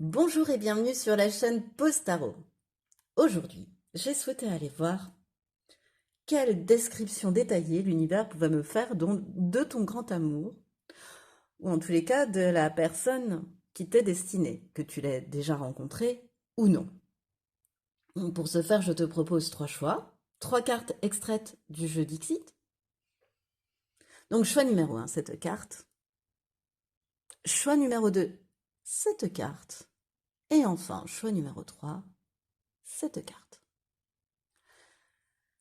Bonjour et bienvenue sur la chaîne Pause Tarot. Aujourd'hui, j'ai souhaité aller voir quelle description détaillée l'univers pouvait me faire de ton grand amour, ou en tous les cas de la personne qui t'est destinée, que tu l'aies déjà rencontrée ou non. Pour ce faire, je te propose trois choix, trois cartes extraites du jeu Dixit. Donc choix numéro 1, cette carte. Choix numéro 2, cette carte. Et enfin, choix numéro 3, cette carte.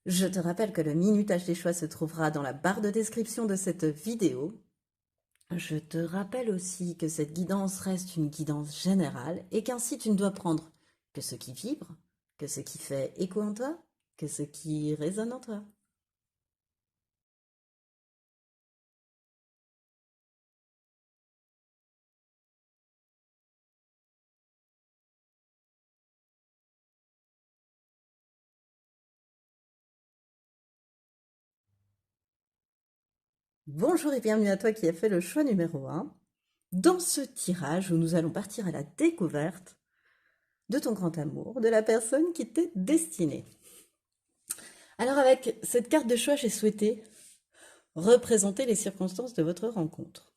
Je te rappelle que le minutage des choix se trouvera dans la barre de description de cette vidéo. Je te rappelle aussi que cette guidance reste une guidance générale et qu'ainsi tu ne dois prendre que ce qui vibre, que ce qui fait écho en toi, que ce qui résonne en toi. Bonjour et bienvenue à toi qui as fait le choix numéro 1 dans ce tirage où nous allons partir à la découverte de ton grand amour, de la personne qui t'est destinée. Alors avec cette carte de choix, j'ai souhaité représenter les circonstances de votre rencontre.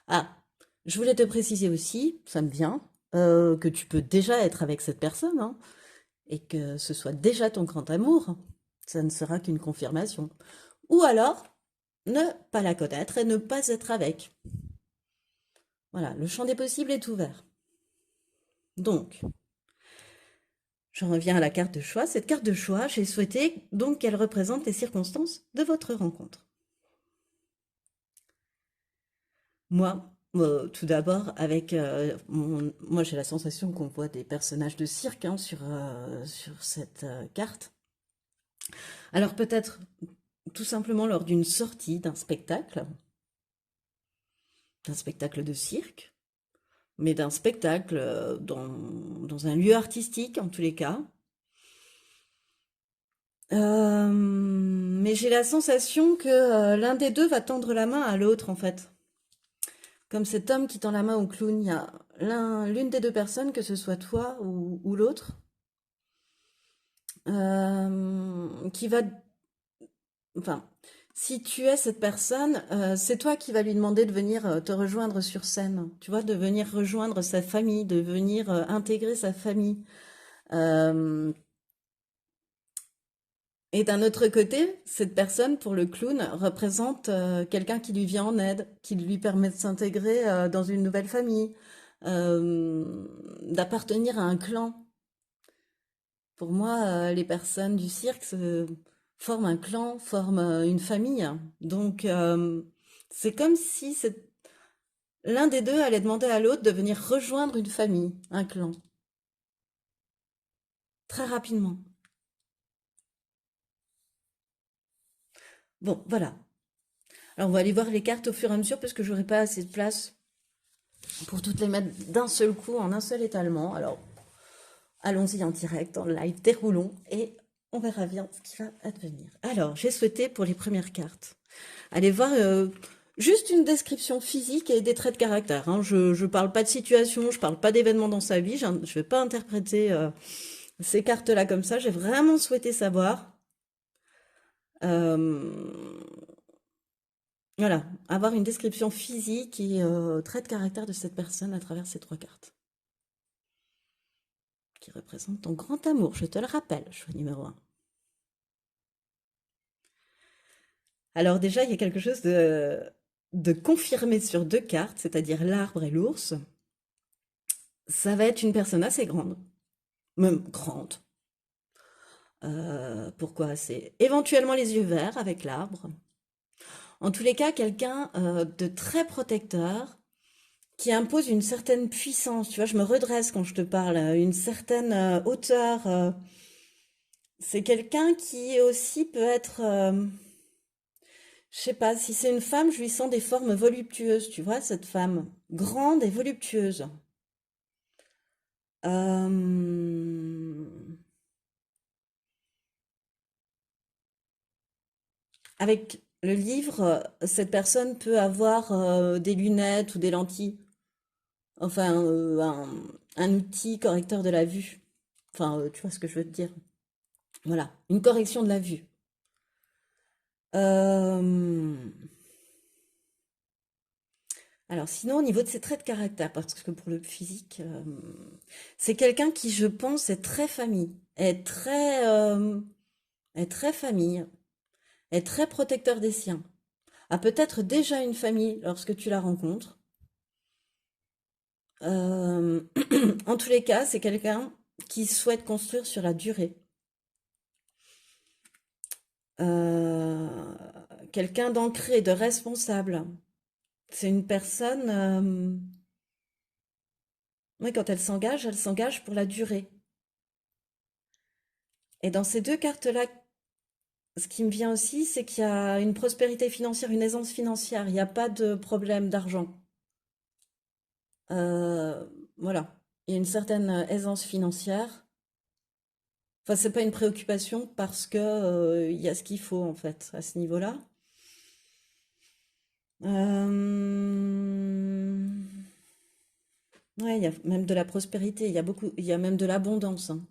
Ah, je voulais te préciser aussi, ça me vient, que tu peux déjà être avec cette personne, hein, et que ce soit déjà ton grand amour. Ça ne sera qu'une confirmation. Ou alors, ne pas la connaître et ne pas être avec. Voilà, le champ des possibles est ouvert. Donc, j'en reviens à la carte de choix. Cette carte de choix, j'ai souhaité donc qu'elle représente les circonstances de votre rencontre. Moi, tout d'abord, moi j'ai la sensation qu'on voit des personnages de cirque hein, sur cette carte. Alors peut-être tout simplement lors d'une sortie d'un spectacle de cirque, mais d'un spectacle dans un lieu artistique en tous les cas. Mais j'ai la sensation que l'un des deux va tendre la main à l'autre en fait. Comme cet homme qui tend la main au clown, il y a l'une des deux personnes, que ce soit toi ou l'autre, qui va, enfin, si tu es cette personne, c'est toi qui vas lui demander de venir te rejoindre sur scène, tu vois, de venir rejoindre sa famille, de venir intégrer sa famille. Euh, et d'un autre côté, cette personne, pour le clown, représente quelqu'un qui lui vient en aide, qui lui permet de s'intégrer dans une nouvelle famille, d'appartenir à un clan. Pour moi, les personnes du cirque forment un clan, forment une famille. Donc, c'est comme si l'un des deux allait demander à l'autre de venir rejoindre une famille, un clan, très rapidement. Bon, voilà. Alors, on va aller voir les cartes au fur et à mesure parce que j'aurai pas assez de place pour toutes les mettre d'un seul coup, en un seul étalement. Alors, allons-y en direct, en live, déroulons et on verra bien ce qui va advenir. Alors, j'ai souhaité pour les premières cartes aller voir juste une description physique et des traits de caractère. Hein. Je ne parle pas de situation, je parle pas d'événements dans sa vie, je ne vais pas interpréter ces cartes-là comme ça. J'ai vraiment souhaité savoir, euh, voilà, avoir une description physique et traits de caractère de cette personne à travers ces trois cartes. Qui représentent ton grand amour, je te le rappelle, choix numéro 1. Alors déjà, il y a quelque chose de confirmé sur deux cartes, c'est-à-dire l'arbre et l'ours. Ça va être une personne assez grande, même grande. Pourquoi? C'est éventuellement les yeux verts avec l'arbre. En tous les cas, quelqu'un de très protecteur qui impose une certaine puissance. Tu vois, je me redresse quand je te parle, une certaine hauteur. C'est quelqu'un qui aussi peut être, je sais pas, si c'est une femme, je lui sens des formes voluptueuses. Tu vois, cette femme grande et voluptueuse. Euh, Avec le livre, cette personne peut avoir des lunettes ou des lentilles. Enfin, un outil correcteur de la vue. Enfin, tu vois ce que je veux te dire. Voilà, une correction de la vue. Euh, Alors sinon, au niveau de ses traits de caractère, parce que pour le physique, c'est quelqu'un qui, je pense, est très famille, est très famille, est très protecteur des siens, a peut-être déjà une famille lorsque tu la rencontres. Euh, En tous les cas, c'est quelqu'un qui souhaite construire sur la durée. Euh, Quelqu'un d'ancré, de responsable. C'est une personne, oui, quand elle s'engage pour la durée. Et dans ces deux cartes-là, ce qui me vient aussi, c'est qu'il y a une prospérité financière, une aisance financière. Il n'y a pas de problème d'argent. Euh, voilà. Il y a une certaine aisance financière. Enfin, c'est pas une préoccupation parce que, il y a ce qu'il faut, en fait, à ce niveau-là. Ouais, il y a même de la prospérité. Il y a même de l'abondance, hein.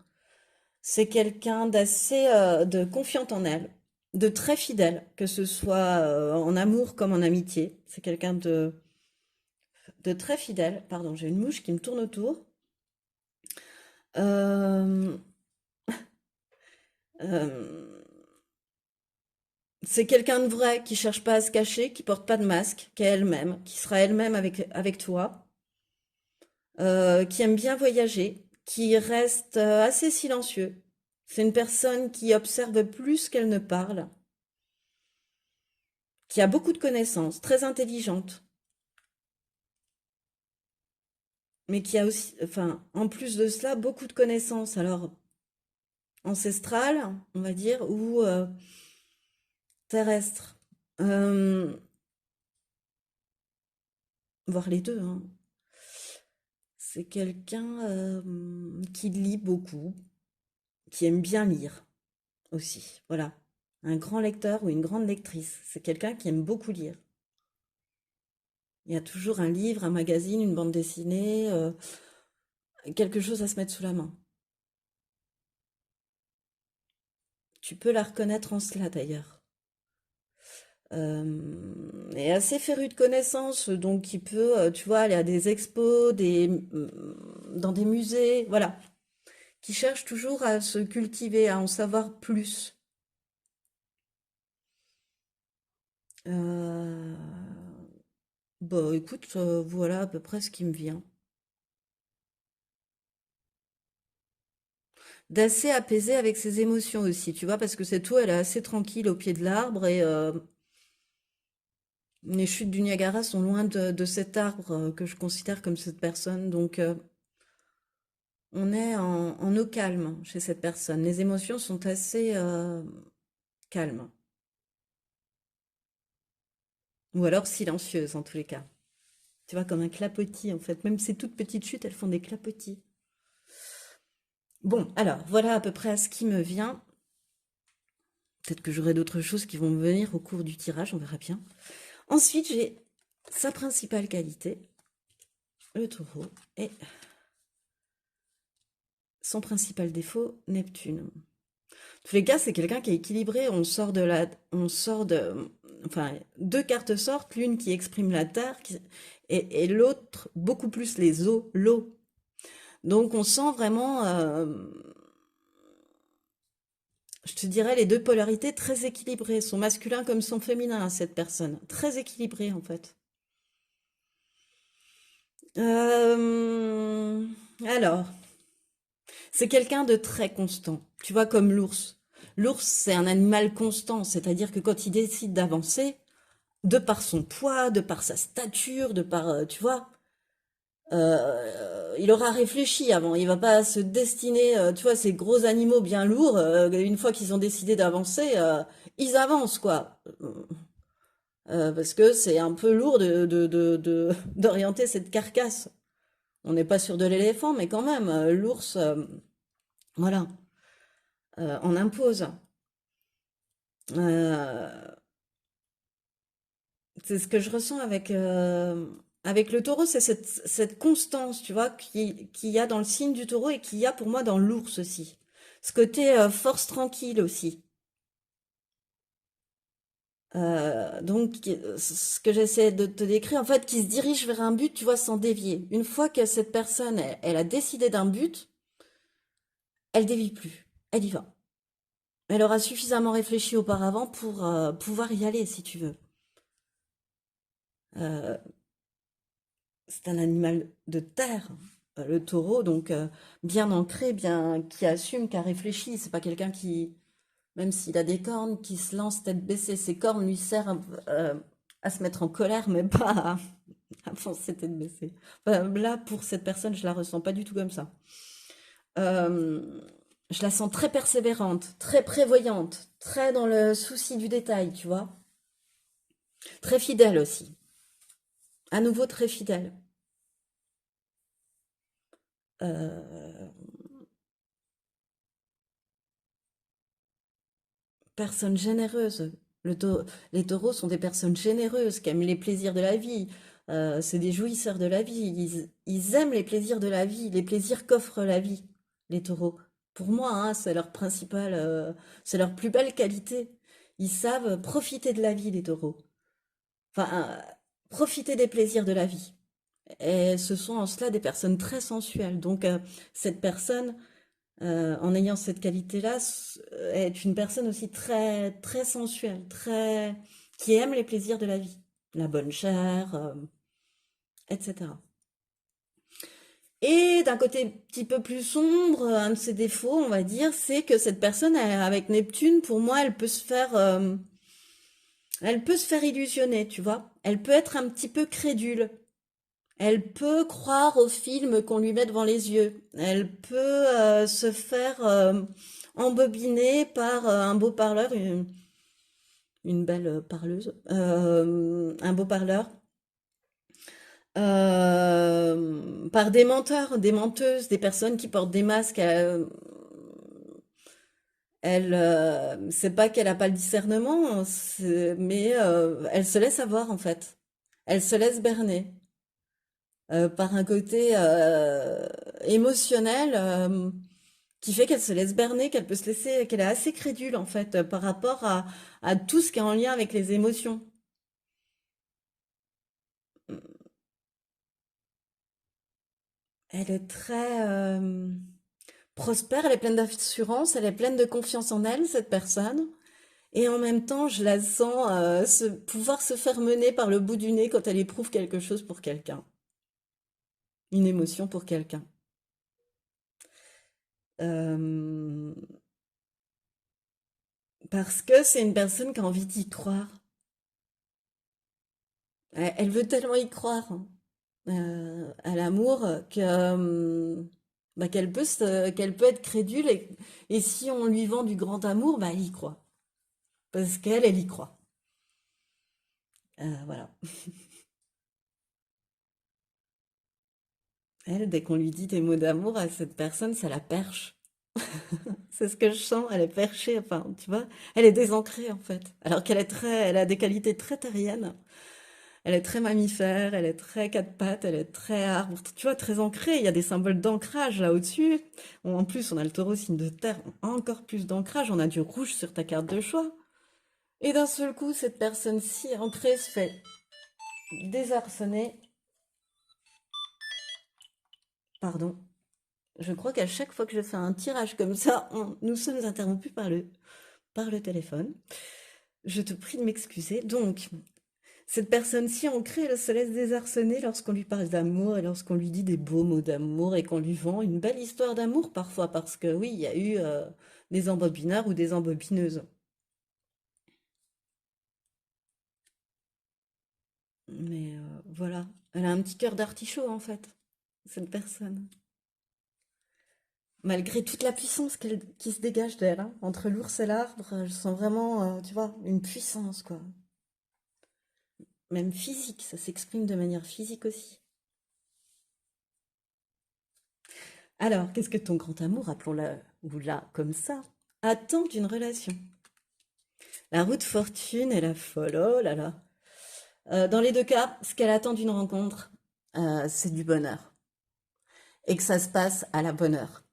C'est quelqu'un d'assez, de confiante en elle, de très fidèle, que ce soit, en amour comme en amitié. C'est quelqu'un de très fidèle. Pardon, j'ai une mouche qui me tourne autour. Euh, euh, c'est quelqu'un de vrai qui cherche pas à se cacher, qui porte pas de masque, qui est elle-même, qui sera elle-même avec toi, qui aime bien voyager, qui reste assez silencieux. C'est une personne qui observe plus qu'elle ne parle, qui a beaucoup de connaissances, très intelligente, mais qui a aussi, enfin, en plus de cela, beaucoup de connaissances. Alors, ancestrales, on va dire, ou terrestres. Euh, Voire les deux, hein. C'est quelqu'un qui lit beaucoup, qui aime bien lire aussi. Voilà. Un grand lecteur ou une grande lectrice. C'est quelqu'un qui aime beaucoup lire. Il y a toujours un livre, un magazine, une bande dessinée, quelque chose à se mettre sous la main. Tu peux la reconnaître en cela d'ailleurs. Et assez féru de connaissances, donc qui peut, tu vois, aller à des expos, dans des musées, voilà. Qui cherche toujours à se cultiver, à en savoir plus. Euh, Bah écoute, voilà à peu près ce qui me vient. D'assez apaisé avec ses émotions aussi, tu vois, parce que cette eau, elle est assez tranquille au pied de l'arbre et les chutes du Niagara sont loin de cet arbre que je considère comme cette personne. Donc on est en eau calme chez cette personne. Les émotions sont assez calmes, ou alors silencieuses en tous les cas. Tu vois, comme un clapotis en fait. Même ces toutes petites chutes, elles font des clapotis. Bon, alors voilà à peu près à ce qui me vient. Peut-être que j'aurai d'autres choses qui vont me venir au cours du tirage, on verra bien. Ensuite, j'ai sa principale qualité, le taureau, et son principal défaut, Neptune. En tous les cas, c'est quelqu'un qui est équilibré. Enfin, deux cartes sortent, l'une qui exprime la terre et l'autre beaucoup plus les eaux, l'eau. Donc, on sent vraiment, je te dirais, les deux polarités très équilibrées, son masculin comme son féminin à cette personne, très équilibrée en fait. Euh, alors, c'est quelqu'un de très constant. Tu vois, comme l'ours. L'ours, c'est un animal constant, c'est-à-dire que quand il décide d'avancer, de par son poids, de par sa stature, de par, tu vois, il aura réfléchi avant. Il va pas se destiner, tu vois, ces gros animaux bien lourds, une fois qu'ils ont décidé d'avancer, ils avancent, quoi. Parce que c'est un peu lourd d'orienter cette carcasse. On n'est pas sur de l'éléphant, mais quand même, l'ours, voilà, on impose. Euh, c'est ce que je ressens avec. Avec le taureau, c'est cette constance, tu vois, qu'il y a dans le signe du taureau et qu'il y a pour moi dans l'ours aussi. Ce côté force tranquille aussi. Donc, ce que j'essaie de te décrire, en fait, qui se dirige vers un but, tu vois, sans dévier. Une fois que cette personne, elle a décidé d'un but, elle dévie plus. Elle y va. Elle aura suffisamment réfléchi auparavant pour pouvoir y aller, si tu veux. Euh, c'est un animal de terre, le taureau, donc bien ancré, bien qui assume, qui a réfléchi. C'est pas quelqu'un qui, même s'il a des cornes, qui se lance tête baissée. Ses cornes lui servent à se mettre en colère, mais pas à foncer tête baissée. Enfin, là, pour cette personne, je la ressens pas du tout comme ça. Euh, je la sens très persévérante, très prévoyante, très dans le souci du détail, tu vois. Très fidèle aussi. À nouveau très fidèle. Euh, Personne généreuse. Les taureaux sont des personnes généreuses qui aiment les plaisirs de la vie. C'est des jouisseurs de la vie. Ils aiment les plaisirs de la vie, les plaisirs qu'offre la vie, les taureaux. Pour moi, hein, c'est leur principale, c'est leur plus belle qualité. Ils savent profiter de la vie, les taureaux. Enfin, profiter des plaisirs de la vie. Et ce sont en cela des personnes très sensuelles. Donc, cette personne, en ayant cette qualité-là, est une personne aussi très, très sensuelle, très, qui aime les plaisirs de la vie, la bonne chair, etc. Et d'un côté un petit peu plus sombre, un de ses défauts, on va dire, c'est que cette personne, avec Neptune, pour moi, elle peut se faire illusionner, tu vois. Elle peut être un petit peu crédule. Elle peut croire au film qu'on lui met devant les yeux. Elle peut se faire embobiner par un beau parleur, une belle parleuse, un beau parleur, par des menteurs, des menteuses, des personnes qui portent des masques. C'est pas qu'elle a pas le discernement, mais elle se laisse avoir en fait. Elle se laisse berner. Par un côté émotionnel qui fait qu'elle se laisse berner, qu'elle peut se laisser, qu'elle est assez crédule en fait par rapport à tout ce qui est en lien avec les émotions. Elle est très prospère, elle est pleine d'assurance, elle est pleine de confiance en elle, cette personne. Et en même temps, je la sens pouvoir se faire mener par le bout du nez quand elle éprouve quelque chose pour quelqu'un, une émotion pour quelqu'un. Euh, Parce que c'est une personne qui a envie d'y croire. Elle veut tellement y croire hein, à l'amour que bah, qu'elle peut être crédule et si on lui vend du grand amour, bah, elle y croit. Parce qu'elle, elle y croit. Voilà. Elle, dès qu'on lui dit des mots d'amour à cette personne, ça la perche. C'est ce que je sens, elle est perchée, enfin, tu vois, elle est désancrée en fait. Alors elle a des qualités très terriennes. Elle est très mammifère, elle est très quatre pattes, elle est très arbre, tu vois, très ancrée. Il y a des symboles d'ancrage là au-dessus. En plus, on a le taureau signe de terre, encore plus d'ancrage. On a du rouge sur ta carte de choix. Et d'un seul coup, cette personne si ancrée se fait désarçonner. Pardon. Je crois qu'à chaque fois que je fais un tirage comme ça, nous sommes interrompus par le téléphone. Je te prie de m'excuser. Donc, cette personne si ancrée, elle se laisse désarçonner lorsqu'on lui parle d'amour et lorsqu'on lui dit des beaux mots d'amour et qu'on lui vend une belle histoire d'amour parfois, parce que oui, il y a eu des embobineurs ou des embobineuses. Mais voilà, elle a un petit cœur d'artichaut en fait, cette personne. Malgré toute la puissance qui se dégage d'elle, hein. Entre l'ours et l'arbre, je sens vraiment, tu vois, une puissance, quoi. Même physique, ça s'exprime de manière physique aussi. Alors, qu'est-ce que ton grand amour, appelons-la ou là comme ça, attend d'une relation? La roue de fortune et la folle, oh là là. Dans les deux cas, ce qu'elle attend d'une rencontre, c'est du bonheur. Et que ça se passe à la bonne heure.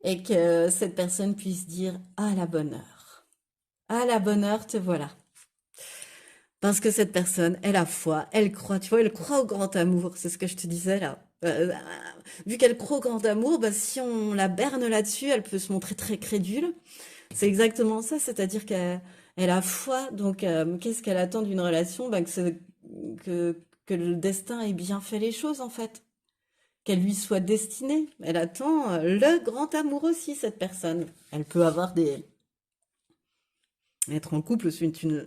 Et que cette personne puisse dire à la bonne heure. À la bonne heure, te voilà. Parce que cette personne, elle a foi, elle croit, tu vois, elle croit au grand amour. C'est ce que je te disais là. Vu qu'elle croit au grand amour, bah, si on la berne là-dessus, elle peut se montrer très crédule. C'est exactement ça, c'est-à-dire qu'elle a foi. Donc, qu'est-ce qu'elle attend d'une relation? Bah, que le destin ait bien fait les choses, en fait. Qu'elle lui soit destinée. Elle attend le grand amour aussi, cette personne. Elle peut avoir des... Être en couple,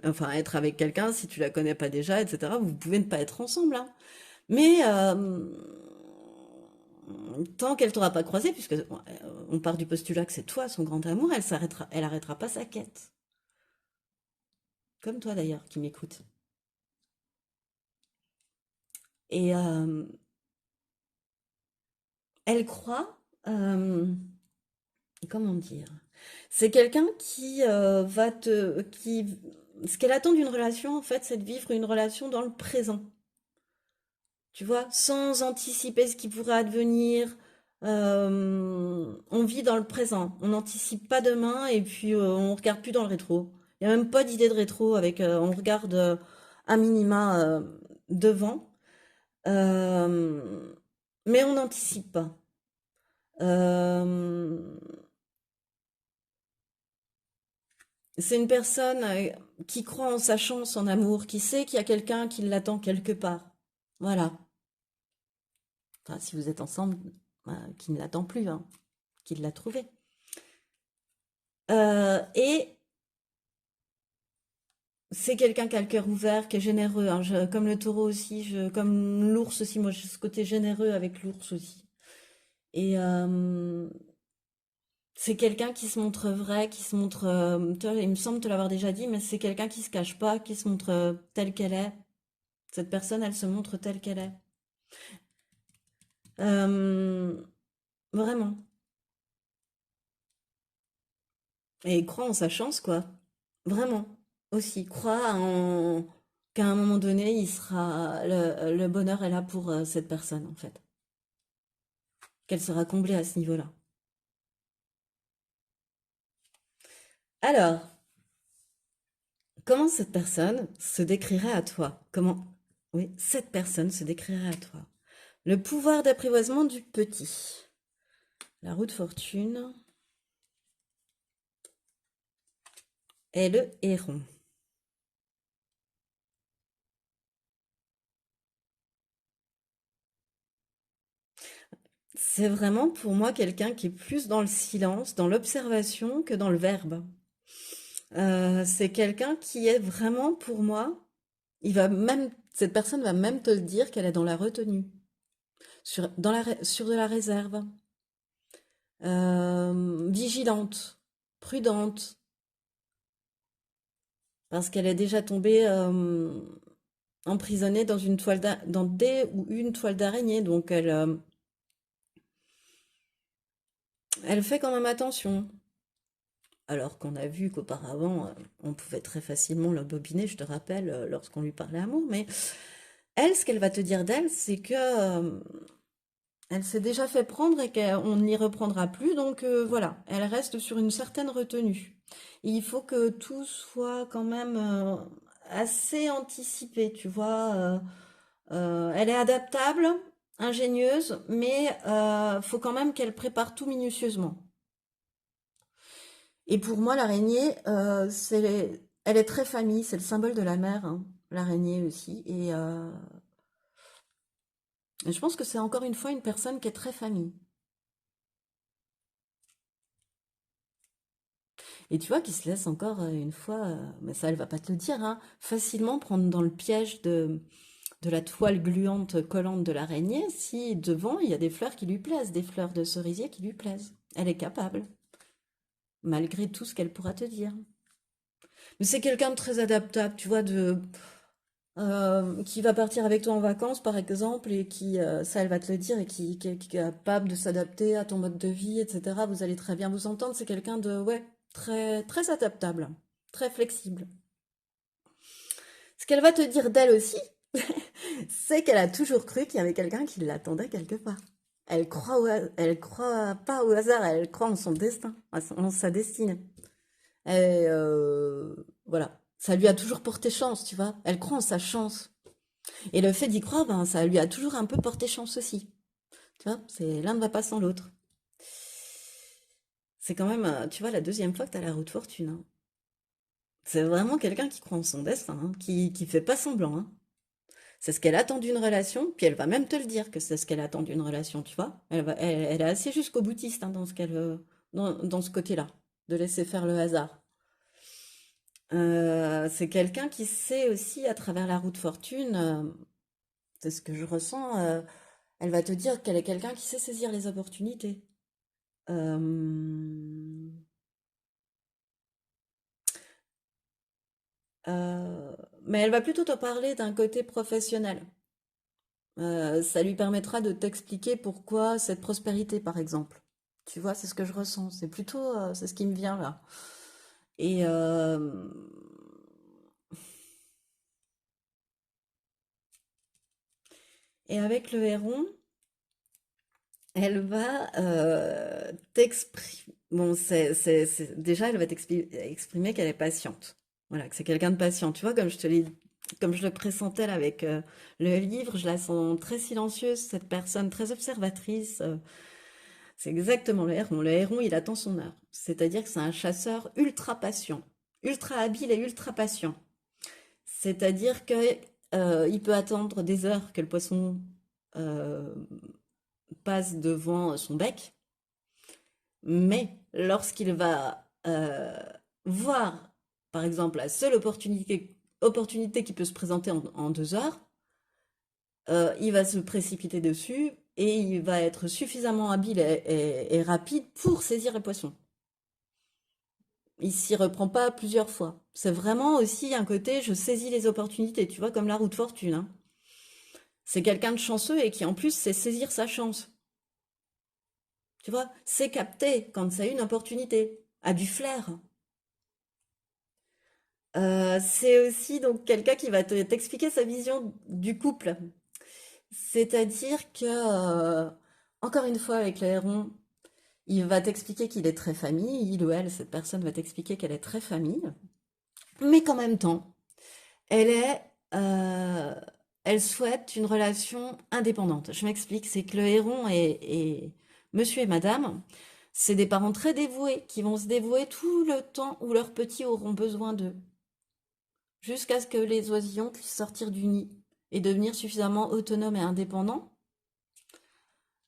enfin être avec quelqu'un, si tu la connais pas déjà, etc., vous pouvez ne pas être ensemble, hein. Mais tant qu'elle t'aura pas croisé, puisque on part du postulat que c'est toi son grand amour, elle arrêtera pas sa quête. Comme toi d'ailleurs, qui m'écoute. Et elle croit, comment dire, c'est quelqu'un qui ce qu'elle attend d'une relation, en fait, c'est de vivre une relation dans le présent. Tu vois, sans anticiper ce qui pourrait advenir. On vit dans le présent. On n'anticipe pas demain et puis on regarde plus dans le rétro. Il n'y a même pas d'idée de rétro avec. On regarde un minima devant. Euh, mais on n'anticipe pas. Euh, c'est une personne qui croit en sa chance en amour, qui sait qu'il y a quelqu'un qui l'attend quelque part. Voilà. Enfin, si vous êtes ensemble, qui ne l'attend plus, hein, qui l'a trouvé. Et c'est quelqu'un qui a le cœur ouvert, qui est généreux, hein, comme le taureau aussi, comme l'ours aussi. Moi, j'ai ce côté généreux avec l'ours aussi. Et c'est quelqu'un qui se montre vrai, qui se montre. Il me semble te l'avoir déjà dit, mais c'est quelqu'un qui se cache pas, qui se montre telle qu'elle est. Cette personne, elle se montre telle qu'elle est. Euh, vraiment. Et croit en sa chance, quoi. Vraiment. Aussi. Qu'à un moment donné, le bonheur est là pour cette personne, en fait. Qu'elle sera comblée à ce niveau-là. Alors, comment cette personne se décrirait à toi? Comment, oui, cette personne se décrirait à toi? Le pouvoir d'apprivoisement du petit. La roue de fortune et le héron. C'est vraiment pour moi quelqu'un qui est plus dans le silence, dans l'observation que dans le verbe. C'est quelqu'un qui est vraiment pour moi, cette personne va même te le dire qu'elle est dans la retenue, sur de la réserve, vigilante, prudente, parce qu'elle est déjà tombée emprisonnée dans des ou une toile d'araignée, donc elle fait quand même attention. Alors qu'on a vu qu'auparavant, on pouvait très facilement l'embobiner, je te rappelle, lorsqu'on lui parlait amour, mais elle, ce qu'elle va te dire d'elle, c'est que elle s'est déjà fait prendre et qu'on n'y reprendra plus, donc voilà, elle reste sur une certaine retenue. Et il faut que tout soit quand même assez anticipé, tu vois. Elle est adaptable, ingénieuse, mais faut quand même qu'elle prépare tout minutieusement. Et pour moi, l'araignée, elle est très famille, c'est le symbole de la mer, hein, l'araignée aussi. Et je pense que c'est encore une fois une personne qui est très famille. Et tu vois, qui se laisse encore une fois, mais ça, elle va pas te le dire, hein, facilement prendre dans le piège de la toile gluante collante de l'araignée si devant il y a des fleurs qui lui plaisent, des fleurs de cerisier qui lui plaisent. Elle est capable, malgré tout ce qu'elle pourra te dire. Mais c'est quelqu'un de très adaptable, tu vois, qui va partir avec toi en vacances, par exemple, et ça, elle va te le dire, et qui est capable de s'adapter à ton mode de vie, etc. Vous allez très bien vous entendre. C'est quelqu'un de, ouais, très, très adaptable, très flexible. Ce qu'elle va te dire d'elle aussi, c'est qu'elle a toujours cru qu'il y avait quelqu'un qui l'attendait quelque part. Elle croit pas au hasard, elle croit en son destin, en sa destinée. Et voilà, ça lui a toujours porté chance, tu vois. Elle croit en sa chance. Et le fait d'y croire, ben, ça lui a toujours un peu porté chance aussi. Tu vois, c'est l'un ne va pas sans l'autre. C'est quand même, tu vois, la deuxième fois que tu as la roue de fortune, hein. C'est vraiment quelqu'un qui croit en son destin, hein, qui fait pas semblant, hein. C'est ce qu'elle attend d'une relation, puis elle va même te le dire que c'est ce qu'elle attend d'une relation, tu vois. Elle est assez jusqu'au boutiste hein, dans ce dans ce côté-là, de laisser faire le hasard. C'est quelqu'un qui sait aussi, à travers la roue de fortune, c'est ce que je ressens, elle va te dire qu'elle est quelqu'un qui sait saisir les opportunités. Euh, euh, mais elle va plutôt te parler d'un côté professionnel. Ça lui permettra de t'expliquer pourquoi cette prospérité, par exemple. Tu vois, c'est ce que je ressens. C'est plutôt, c'est ce qui me vient là. Et, et avec le héron, elle va t'exprimer. Bon, déjà, elle va exprimer qu'elle est patiente. Voilà, que c'est quelqu'un de patient. Tu vois, comme je le pressentais là avec le livre, je la sens très silencieuse, cette personne très observatrice. C'est exactement le héron. Le héron, il attend son heure. C'est-à-dire que c'est un chasseur ultra patient, ultra habile et ultra patient. C'est-à-dire que il peut attendre des heures que le poisson euh, passe devant son bec, mais lorsqu'il va voir, par exemple, la seule opportunité qui peut se présenter en 2 heures, il va se précipiter dessus et il va être suffisamment habile et rapide pour saisir le poisson. Il s'y reprend pas plusieurs fois. C'est vraiment aussi un côté, je saisis les opportunités, tu vois, comme la roue de fortune, hein. C'est quelqu'un de chanceux et qui en plus sait saisir sa chance. Tu vois, sait capter quand c'est une opportunité, a du flair. C'est aussi donc quelqu'un qui va t'expliquer sa vision du couple. C'est-à-dire que, encore une fois, avec le héron, il va t'expliquer qu'il est très famille, il ou elle, cette personne va t'expliquer qu'elle est très famille, mais qu'en même temps, elle est, euh, elle souhaite une relation indépendante. Je m'explique, c'est que le héron et monsieur et madame, c'est des parents très dévoués qui vont se dévouer tout le temps où leurs petits auront besoin d'eux, jusqu'à ce que les oisillons puissent sortir du nid et devenir suffisamment autonomes et indépendants.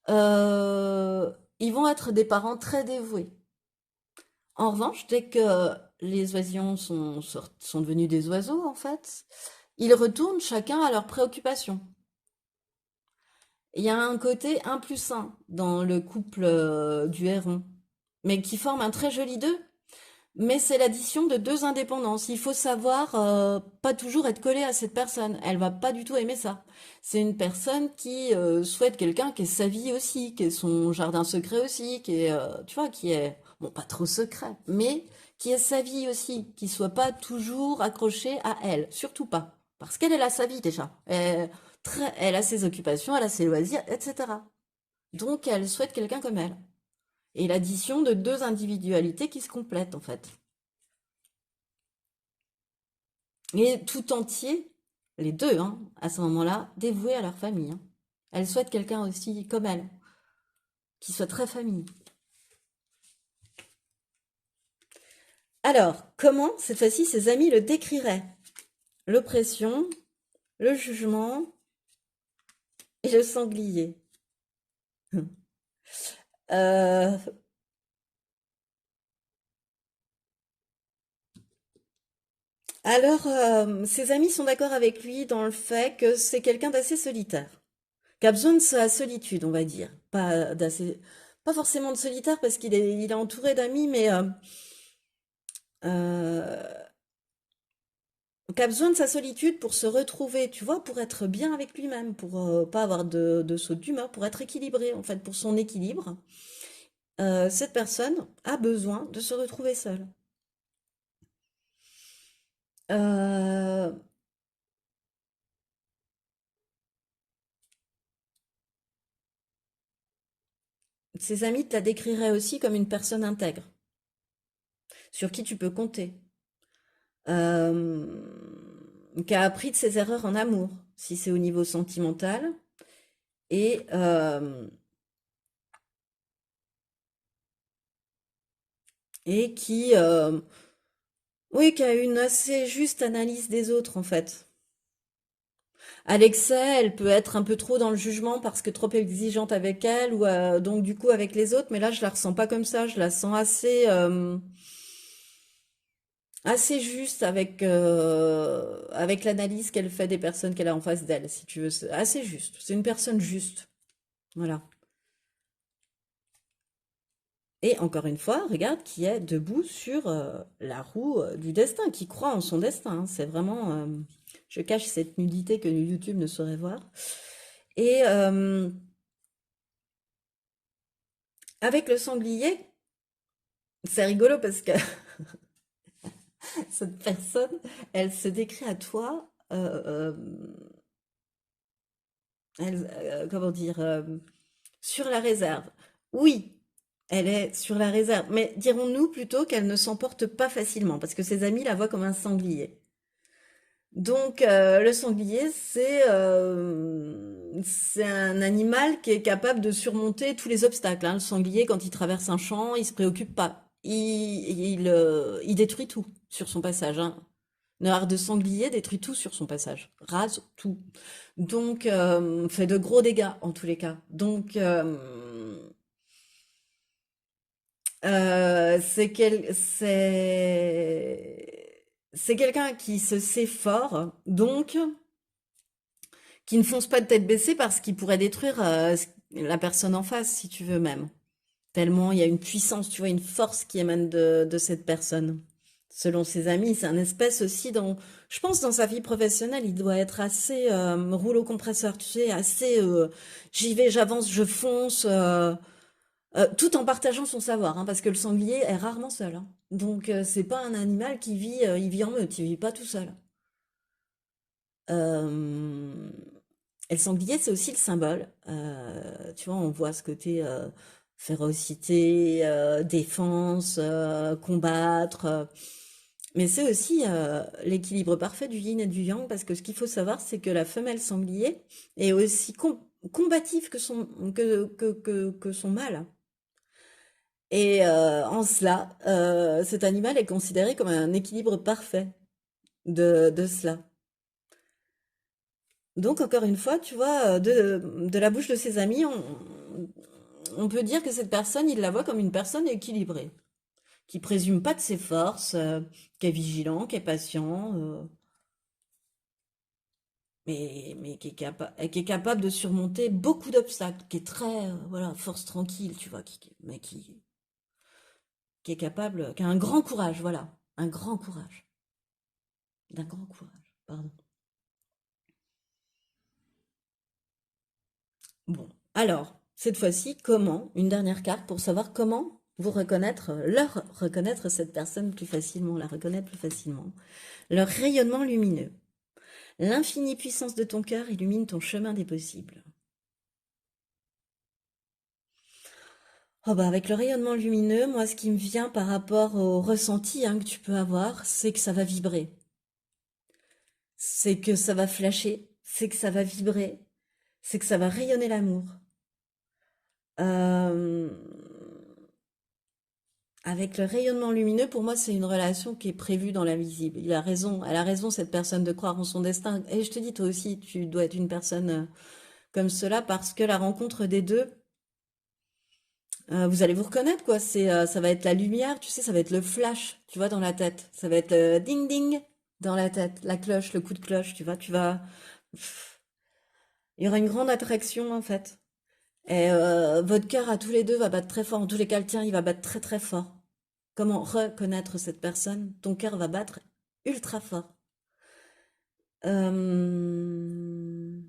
Euh, Ils vont être des parents très dévoués. En revanche, dès que les oisillons sont devenus des oiseaux, en fait, ils retournent chacun à leurs préoccupations. Il y a un côté 1 plus 1 dans le couple du héron, mais qui forme un très joli 2. Mais c'est l'addition de 2 indépendances. Il faut savoir pas toujours être collé à cette personne. Elle va pas du tout aimer ça. C'est une personne qui souhaite quelqu'un qui ait sa vie aussi, qui ait son jardin secret aussi, qui est, tu vois, qui est, bon, pas trop secret, mais qui ait sa vie aussi, qui soit pas toujours accroché à elle. Surtout pas. Parce qu'elle a sa vie déjà. Elle a ses occupations, elle a ses loisirs, etc. Donc elle souhaite quelqu'un comme elle. Et l'addition de 2 individualités qui se complètent en fait. Et tout entier, les deux, hein, à ce moment-là, dévoués à leur famille, hein. Elle souhaite quelqu'un aussi comme elle, qui soit très famille. Alors, comment, cette fois-ci, ses amis le décriraient? L'oppression, le jugement et le sanglier. Euh, ses amis sont d'accord avec lui dans le fait que c'est quelqu'un d'assez solitaire, qui a besoin de sa solitude, on va dire. Pas forcément de solitaire parce il est entouré d'amis, mais euh, qui a besoin de sa solitude pour se retrouver, tu vois, pour être bien avec lui-même, pour pas avoir de saut d'humeur, pour être équilibré, en fait, pour son équilibre. Cette personne a besoin de se retrouver seule. Euh, Ces amis te la décriraient aussi comme une personne intègre, sur qui tu peux compter, qui a appris de ses erreurs en amour, si c'est au niveau sentimental, et, et qui, oui, qui a une assez juste analyse des autres, en fait. À l'excès, elle peut être un peu trop dans le jugement parce que trop exigeante avec elle, ou donc du coup avec les autres, mais là, je la ressens pas comme ça, je la sens assez juste avec l'analyse qu'elle fait des personnes qu'elle a en face d'elle, si tu veux. C'est assez juste. C'est une personne juste. Voilà. Et encore une fois, regarde qui est debout sur la roue du destin, qui croit en son destin, hein. C'est vraiment. Je cache cette nudité que YouTube ne saurait voir. Et avec le sanglier, c'est rigolo parce que cette personne, elle se décrit à toi. Comment dire, sur la réserve. Oui, elle est sur la réserve, mais dirons-nous plutôt qu'elle ne s'emporte pas facilement, parce que ses amis la voient comme un sanglier. Donc, le sanglier, c'est un animal qui est capable de surmonter tous les obstacles, hein. Le sanglier, quand il traverse un champ, il se préoccupe pas. Il détruit tout sur son passage, hein. Une rare de sanglier détruit tout sur son passage, rase tout. Donc, fait de gros dégâts en tous les cas. Donc, c'est quelqu'un qui se sait fort, donc qui ne fonce pas de tête baissée parce qu'il pourrait détruire la personne en face, si tu veux même. Tellement il y a une puissance, tu vois, une force qui émane de cette personne. Selon ses amis, c'est un espèce aussi dans, je pense dans sa vie professionnelle, il doit être assez rouleau compresseur, tu sais, assez j'y vais, j'avance, je fonce, tout en partageant son savoir, hein, parce que le sanglier est rarement seul, hein. Donc c'est pas un animal qui vit, il vit en meute, il vit pas tout seul. Euh, Et le sanglier, c'est aussi le symbole. Tu vois, on voit ce côté férocité, défense, combattre. Mais c'est aussi l'équilibre parfait du yin et du yang, parce que ce qu'il faut savoir, c'est que la femelle sanglier est aussi combative que son mâle. Et en cela, cet animal est considéré comme un équilibre parfait de cela. Donc, encore une fois, tu vois, de la bouche de ses amis, on peut dire que cette personne, il la voit comme une personne équilibrée, qui présume pas de ses forces, qui est vigilant, qui est patient, mais qui est capable de surmonter beaucoup d'obstacles, qui est très, voilà, force tranquille, tu vois, mais qui est capable, qui a un grand courage, voilà, un grand courage, d'un grand courage, pardon. Bon, alors, cette fois-ci, comment, une dernière carte pour savoir comment vous reconnaître, leur reconnaître cette personne plus facilement, la reconnaître plus facilement. Leur rayonnement lumineux. L'infinie puissance de ton cœur illumine ton chemin des possibles. Oh bah avec le rayonnement lumineux, moi ce qui me vient par rapport au ressenti hein, que tu peux avoir, c'est que ça va vibrer. C'est que ça va flasher, c'est que ça va vibrer, c'est que ça va rayonner l'amour. Euh, Avec le rayonnement lumineux, pour moi, c'est une relation qui est prévue dans l'invisible. Elle a raison, cette personne, de croire en son destin. Et je te dis, toi aussi, tu dois être une personne comme cela parce que la rencontre des deux, vous allez vous reconnaître, quoi. Ça va être la lumière, tu sais, ça va être le flash, tu vois, dans la tête. Ça va être le ding ding dans la tête, la cloche, le coup de cloche, tu vas. Pff, il y aura une grande attraction, en fait. Et votre cœur à tous les deux va battre très fort. En tous les cas, le tien, il va battre très très fort. Comment reconnaître cette personne? Ton cœur va battre ultra fort. Euh,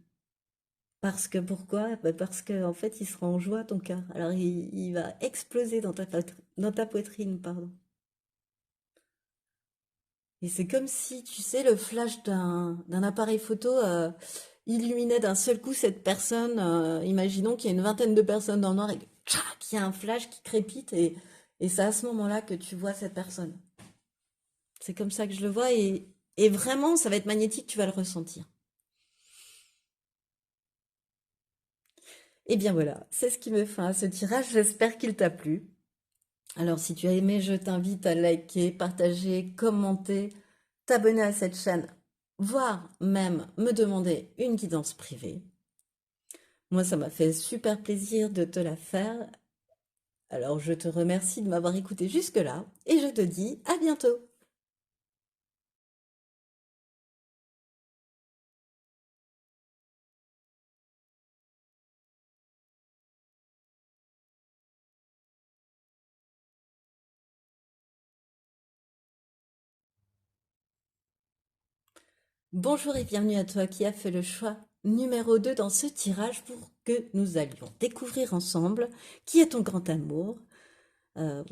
Parce que pourquoi? Bah, parce que en fait, il sera en joie ton cœur. Alors il va exploser dans ta poitrine, pardon. Et c'est comme si, tu sais, le flash d'un appareil photo illuminait d'un seul coup cette personne. Imaginons qu'il y a une vingtaine de personnes dans le noir et tchac, il y a un flash qui crépite et c'est à ce moment-là que tu vois cette personne. C'est comme ça que je le vois et vraiment, ça va être magnétique, tu vas le ressentir. Et bien voilà, c'est ce qui me fait à ce tirage. J'espère qu'il t'a plu. Alors, si tu as aimé, je t'invite à liker, partager, commenter, t'abonner à cette chaîne, voire même me demander une guidance privée. Moi, ça m'a fait super plaisir de te la faire. Alors, je te remercie de m'avoir écouté jusque-là et je te dis à bientôt. Bonjour et bienvenue à toi qui as fait le choix numéro 2 dans ce tirage pour que nous allions découvrir ensemble qui est ton grand amour, euh,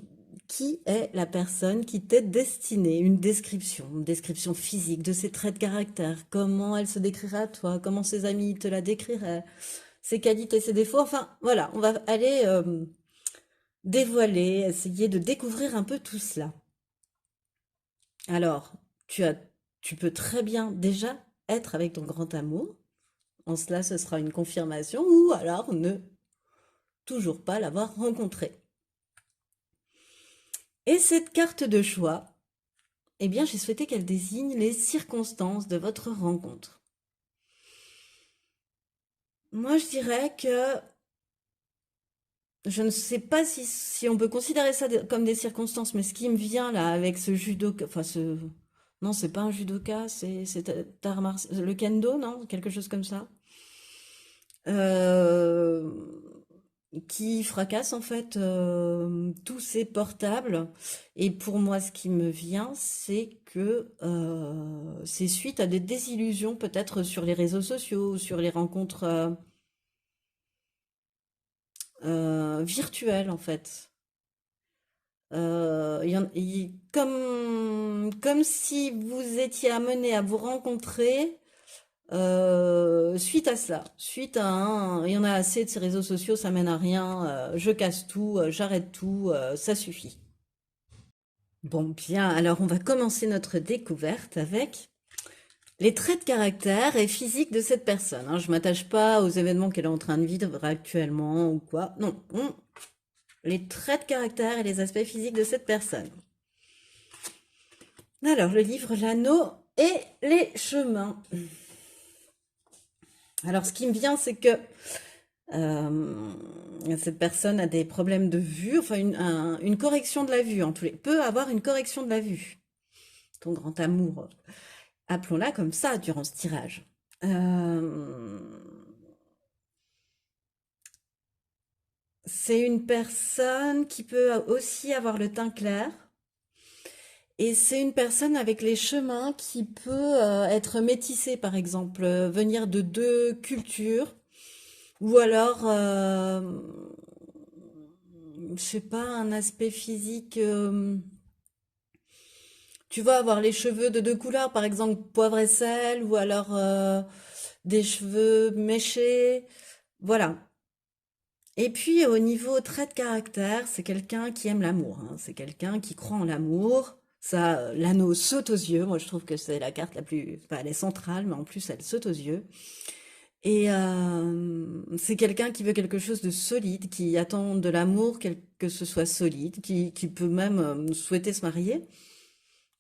qui est la personne qui t'est destinée, une description physique de ses traits de caractère, comment elle se décrirait à toi, comment ses amis te la décriraient, ses qualités, ses défauts, enfin voilà, on va aller dévoiler, essayer de découvrir un peu tout cela. Alors, tu as, tu peux très bien déjà être avec ton grand amour. En cela, ce sera une confirmation ou alors ne toujours pas l'avoir rencontré. Et cette carte de choix, eh bien, j'ai souhaité qu'elle désigne les circonstances de votre rencontre. Moi, je dirais que je ne sais pas si on peut considérer ça comme des circonstances, mais ce qui me vient là avec ce judoka, enfin ce... Non, c'est pas un judoka, c'est le kendo, non? Quelque chose comme ça. Euh, qui fracasse en fait tous ses portables. Et pour moi, ce qui me vient, c'est que c'est suite à des désillusions peut-être sur les réseaux sociaux, sur les rencontres virtuelles en fait. Comme si vous étiez amené à vous rencontrer suite à cela, suite à il y en a assez de ces réseaux sociaux, ça mène à rien, je casse tout, j'arrête tout, ça suffit. Bon, bien, alors on va commencer notre découverte avec les traits de caractère et physique de cette personne, hein. Je m'attache pas aux événements qu'elle est en train de vivre actuellement ou quoi. Non, les traits de caractère et les aspects physiques de cette personne. Alors, le livre L'Anneau et les chemins. Alors, ce qui me vient, c'est que cette personne a des problèmes de vue, enfin une correction de la vue, en tous les peut avoir une correction de la vue. Ton grand amour, appelons-la comme ça durant ce tirage. Euh, c'est une personne qui peut aussi avoir le teint clair. Et c'est une personne avec les chemins qui peut être métissée, par exemple, venir de deux cultures, ou alors, je sais pas, un aspect physique. Tu vas avoir les cheveux de deux couleurs, par exemple poivre et sel, ou alors des cheveux méchés. Voilà. Et puis au niveau trait de caractère, c'est quelqu'un qui aime l'amour, hein. C'est quelqu'un qui croit en l'amour. Ça, l'anneau saute aux yeux. Moi, je trouve que c'est la carte la plus... Enfin, elle est centrale, mais en plus, elle saute aux yeux. Et c'est quelqu'un qui veut quelque chose de solide, qui attend de l'amour, que ce soit solide, qui peut même souhaiter se marier.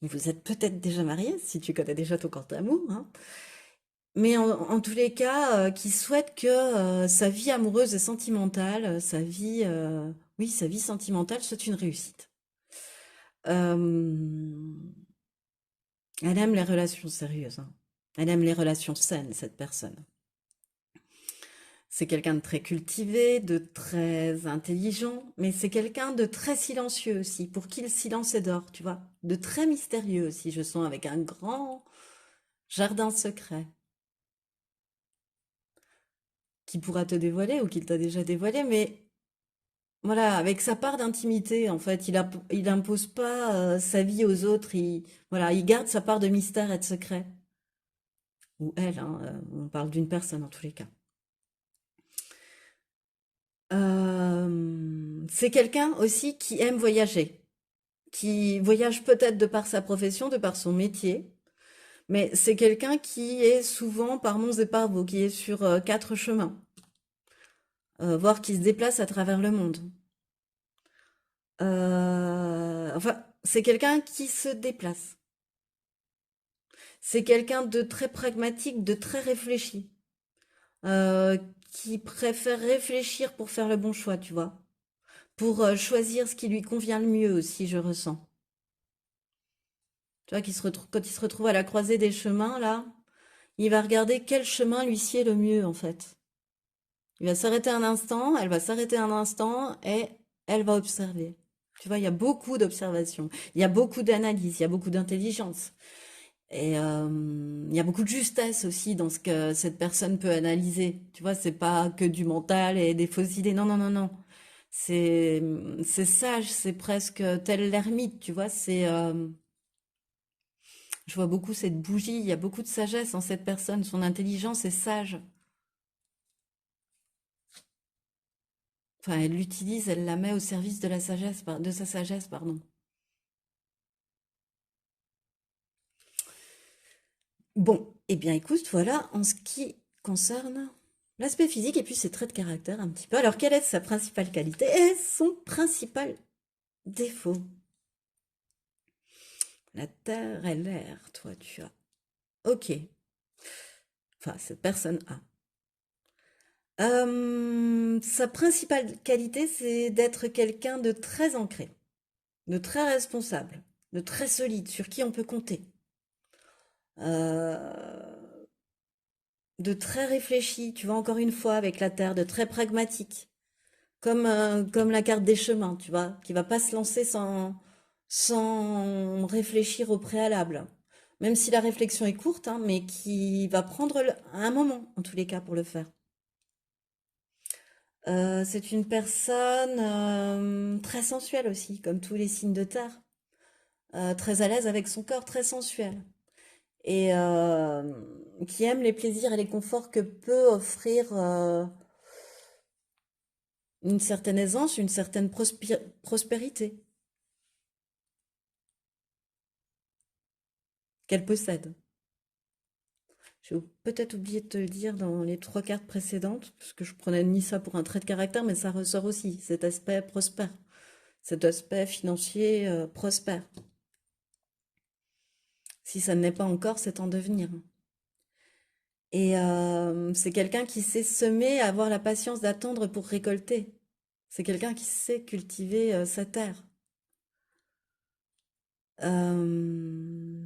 Vous êtes peut-être déjà marié, si tu connais déjà ton compte amour, hein. Mais en tous les cas, qui souhaite que sa vie amoureuse et sentimentale, oui, sa vie sentimentale soit une réussite. Euh, Elle aime les relations sérieuses, hein. Elle aime les relations saines, cette personne. C'est quelqu'un de très cultivé, de très intelligent, mais c'est quelqu'un de très silencieux aussi, pour qui le silence est d'or, tu vois. De très mystérieux aussi, je sens, avec un grand jardin secret qui pourra te dévoiler ou qu'il t'a déjà dévoilé, mais voilà, avec sa part d'intimité, en fait, il impose pas sa vie aux autres, voilà, il garde sa part de mystère et de secret. Ou elle, hein, on parle d'une personne en tous les cas. C'est quelqu'un aussi qui aime voyager, qui voyage peut-être de par sa profession, de par son métier, mais c'est quelqu'un qui est souvent par monts et par vaux, qui est sur quatre chemins, voire qui se déplace à travers le monde. Enfin, c'est quelqu'un qui se déplace. C'est quelqu'un de très pragmatique, de très réfléchi, euh, qui préfère réfléchir pour faire le bon choix, tu vois, pour choisir ce qui lui convient le mieux aussi, je ressens. Tu vois, quand il se retrouve à la croisée des chemins, là, il va regarder quel chemin lui sied le mieux, en fait. Il va s'arrêter un instant, elle va s'arrêter un instant et elle va observer. Tu vois, il y a beaucoup d'observation, il y a beaucoup d'analyse, il y a beaucoup d'intelligence. Et il y a beaucoup de justesse aussi dans ce que cette personne peut analyser. Tu vois, c'est pas que du mental et des fausses idées. Non, non, non, non. C'est c'est sage, c'est presque tel l'ermite, tu vois. Je vois beaucoup cette bougie. Il y a beaucoup de sagesse en cette personne. Son intelligence est sage. Enfin, elle l'utilise, elle la met au service de la sagesse, de sa sagesse, pardon. Bon, eh bien, écoute, voilà en ce qui concerne l'aspect physique et puis ses traits de caractère un petit peu. Alors, quelle est sa principale qualité et son principal défaut? La terre et l'air, toi, tu as. Ok. Enfin, cette personne a. Sa principale qualité, c'est d'être quelqu'un de très ancré, de très responsable, de très solide, sur qui on peut compter. Euh, de très réfléchi, tu vois, encore une fois, avec la terre, de très pragmatique. Comme la carte des chemins, tu vois, qui va pas se lancer sans réfléchir au préalable. Même si la réflexion est courte, hein, mais qui va prendre un moment, en tous les cas, pour le faire. C'est une personne très sensuelle aussi, comme tous les signes de terre. Très à l'aise avec son corps, très sensuel. Et qui aime les plaisirs et les conforts que peut offrir une certaine aisance, une certaine prospérité qu'elle possède. J'ai peut-être oublié de te le dire dans les trois cartes précédentes, parce que je prenais ni ça pour un trait de caractère, mais ça ressort aussi, cet aspect prospère, cet aspect financier prospère. Si ça ne l'est pas encore, c'est en devenir. Et c'est quelqu'un qui sait semer, avoir la patience d'attendre pour récolter. C'est quelqu'un qui sait cultiver sa terre. Euh,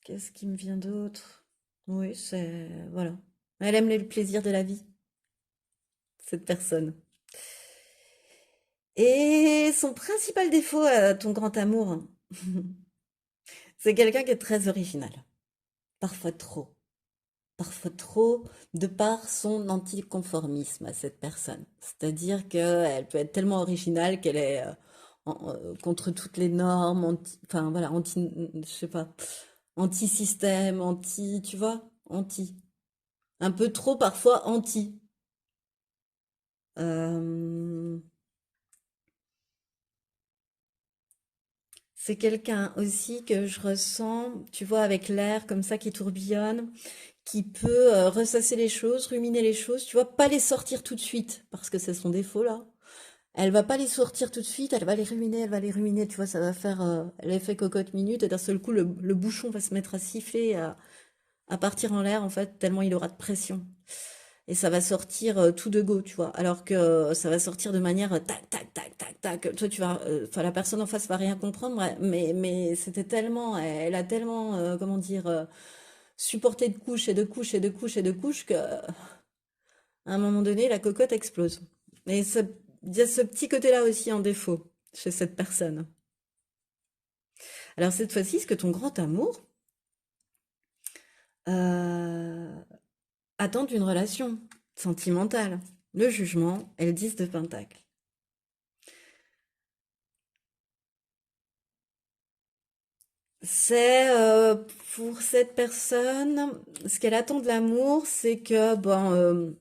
Qu'est-ce qui me vient d'autre? Oui, c'est... Voilà. Elle aime les plaisirs de la vie, cette personne. Et son principal défaut à ton grand amour, c'est quelqu'un qui est très original. Parfois trop. Parfois trop, de par son anticonformisme à cette personne. C'est-à-dire qu'elle peut être tellement originale qu'elle est contre toutes les normes, enfin voilà, je sais pas, anti-système, anti, tu vois, anti. Un peu trop parfois anti. Euh, c'est quelqu'un aussi que je ressens, tu vois, avec l'air comme ça qui tourbillonne, qui peut ressasser les choses, ruminer les choses, tu vois, pas les sortir tout de suite, parce que c'est son défaut là. Elle va pas les sortir tout de suite, elle va les ruminer, tu vois, ça va faire l'effet cocotte minute, et d'un seul coup, le bouchon va se mettre à siffler, à partir en l'air, en fait, tellement il aura de pression. Et ça va sortir tout de go, tu vois. Alors que ça va sortir de manière tac, tac, tac, tac, tac. Toi, tu vas, enfin, la personne en face va rien comprendre, ouais, mais c'était tellement, elle a tellement, comment dire, supporté de couches et de couches et de couches et de couches que, à un moment donné, la cocotte explose. Et il y a ce petit côté-là aussi en défaut chez cette personne. Alors cette fois-ci, est-ce que ton grand amour euh, attend d'une relation sentimentale? Le jugement et le 10 de Pentacle. C'est pour cette personne, ce qu'elle attend de l'amour, c'est que bon,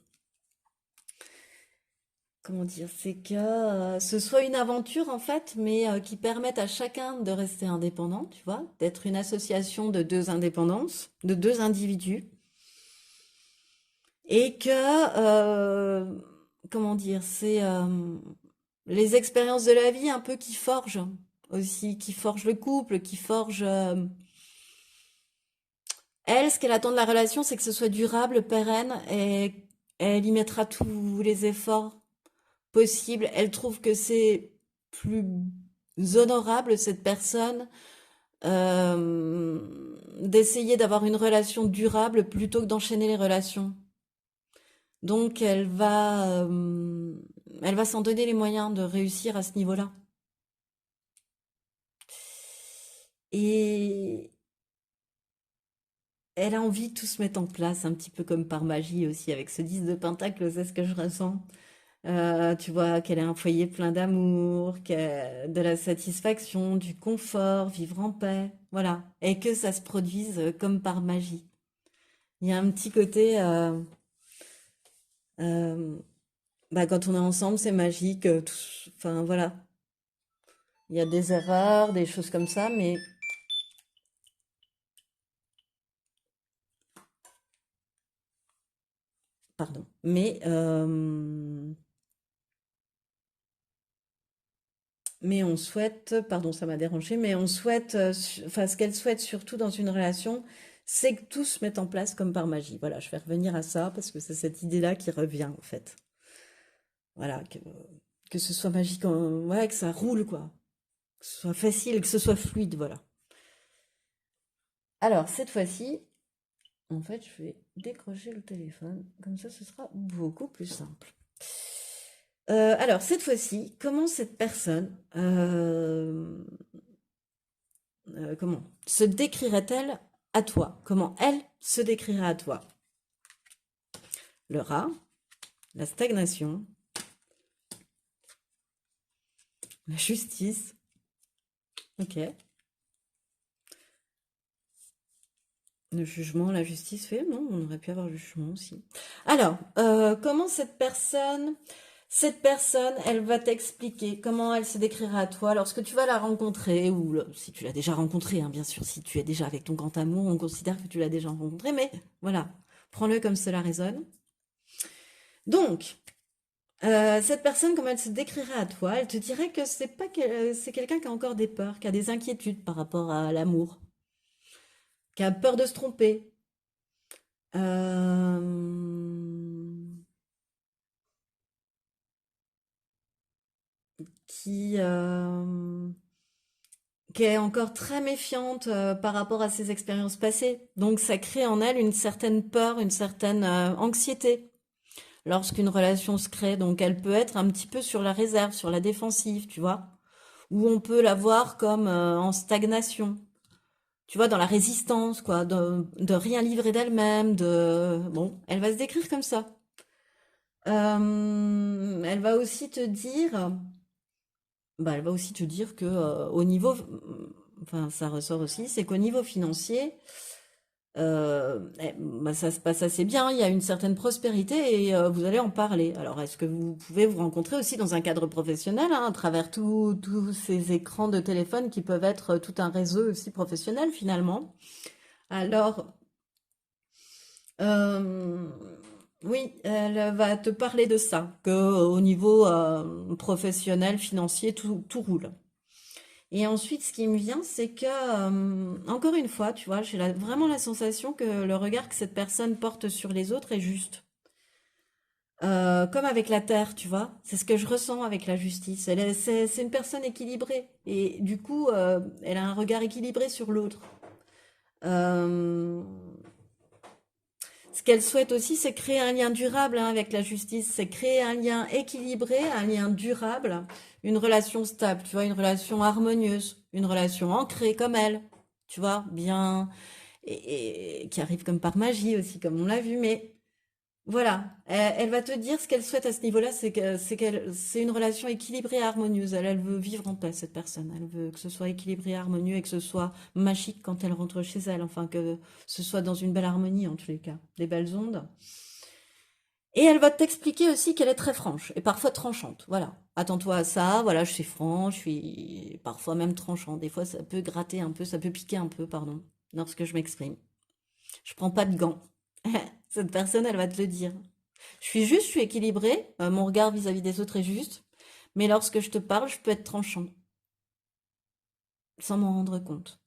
comment dire, c'est que ce soit une aventure en fait, mais qui permette à chacun de rester indépendant, tu vois, d'être une association de deux indépendances, de deux individus, et que, comment dire, c'est les expériences de la vie un peu qui forgent aussi, qui forgent le couple, qui forgent... elle, ce qu'elle attend de la relation, c'est que ce soit durable, pérenne, et elle y mettra tous les efforts possible. Elle trouve que c'est plus honorable, cette personne, d'essayer d'avoir une relation durable plutôt que d'enchaîner les relations. Donc elle va s'en donner les moyens de réussir à ce niveau-là. Et elle a envie de tout se mettre en place, un petit peu comme par magie aussi, avec ce 10 de Pentacle, c'est ce que je ressens. Tu vois, qu'elle a un foyer plein d'amour, de la satisfaction, du confort, vivre en paix, voilà. Et que ça se produise comme par magie. Il y a un petit côté, euh, bah, quand on est ensemble, c'est magique. Enfin, voilà. Il y a des erreurs, des choses comme ça, pardon. Mais on souhaite, pardon, ça m'a dérangé, mais on souhaite, enfin, ce qu'elle souhaite surtout dans une relation, c'est que tout se mette en place comme par magie. Voilà, je vais revenir à ça parce que c'est cette idée-là qui revient, en fait. Voilà, que ce soit magique, ouais, que ça roule, quoi. Que ce soit facile, que ce soit fluide, voilà. Alors, cette fois-ci, en fait, je vais décrocher le téléphone, comme ça, ce sera beaucoup plus simple. Alors, cette fois-ci, comment cette personne, comment se décrirait-elle à toi? Comment elle se décrirait à toi? Le rat, la stagnation, la justice. Ok. Le jugement, la justice fait, non, on aurait pu avoir le jugement aussi. Alors, comment cette personne, elle va t'expliquer comment elle se décrira à toi lorsque tu vas la rencontrer, ou si tu l'as déjà rencontrée, hein, bien sûr, si tu es déjà avec ton grand amour, on considère que tu l'as déjà rencontré, mais voilà, prends-le comme cela résonne. Donc, cette personne, comment elle se décrirait à toi, elle te dirait que c'est pas c'est quelqu'un qui a encore des peurs, qui a des inquiétudes par rapport à l'amour, qui a peur de se tromper. Euh, qui, euh, qui est encore très méfiante par rapport à ses expériences passées. Donc ça crée en elle une certaine peur, une certaine anxiété lorsqu'une relation se crée. Donc elle peut être un petit peu sur la réserve, sur la défensive, tu vois. Ou on peut la voir comme en stagnation. Tu vois, dans la résistance, quoi, de rien livrer d'elle-même, de... Bon, elle va se décrire comme ça. Elle va aussi te dire, bah, elle va aussi te dire que au niveau, enfin ça ressort aussi, c'est qu'au niveau financier, bah, ça se passe assez bien, il y a une certaine prospérité et vous allez en parler. Alors est-ce que vous pouvez vous rencontrer aussi dans un cadre professionnel, hein, à travers tous ces écrans de téléphone qui peuvent être tout un réseau aussi professionnel finalement. Alors, euh, oui, elle va te parler de ça, que au niveau professionnel, financier, tout roule. Et ensuite, ce qui me vient, c'est que, encore une fois, tu vois, j'ai vraiment la sensation que le regard que cette personne porte sur les autres est juste. Comme avec la terre, tu vois, c'est ce que je ressens avec la justice. C'est une personne équilibrée et du coup, elle a un regard équilibré sur l'autre. Euh, Ce qu'elle souhaite aussi, c'est créer un lien durable hein, avec la justice, c'est créer un lien équilibré, un lien durable, une relation stable, tu vois, une relation harmonieuse, une relation ancrée comme elle, tu vois, bien, et qui arrive comme par magie aussi, comme on l'a vu, mais voilà, elle va te dire ce qu'elle souhaite à ce niveau-là, c'est une relation équilibrée et harmonieuse. Elle veut vivre en paix, cette personne. Elle veut que ce soit équilibré et harmonieux et que ce soit magique quand elle rentre chez elle. Enfin, que ce soit dans une belle harmonie, en tous les cas. Des belles ondes. Et elle va t'expliquer aussi qu'elle est très franche et parfois tranchante. Voilà. Attends-toi à ça. Voilà, je suis franche, je suis parfois même tranchant. Des fois, ça peut gratter un peu, ça peut piquer un peu, pardon, lorsque je m'exprime. Je prends pas de gants. Cette personne, elle va te le dire. Je suis juste, je suis équilibrée. Mon regard vis-à-vis des autres est juste. Mais lorsque je te parle, je peux être tranchant, sans m'en rendre compte.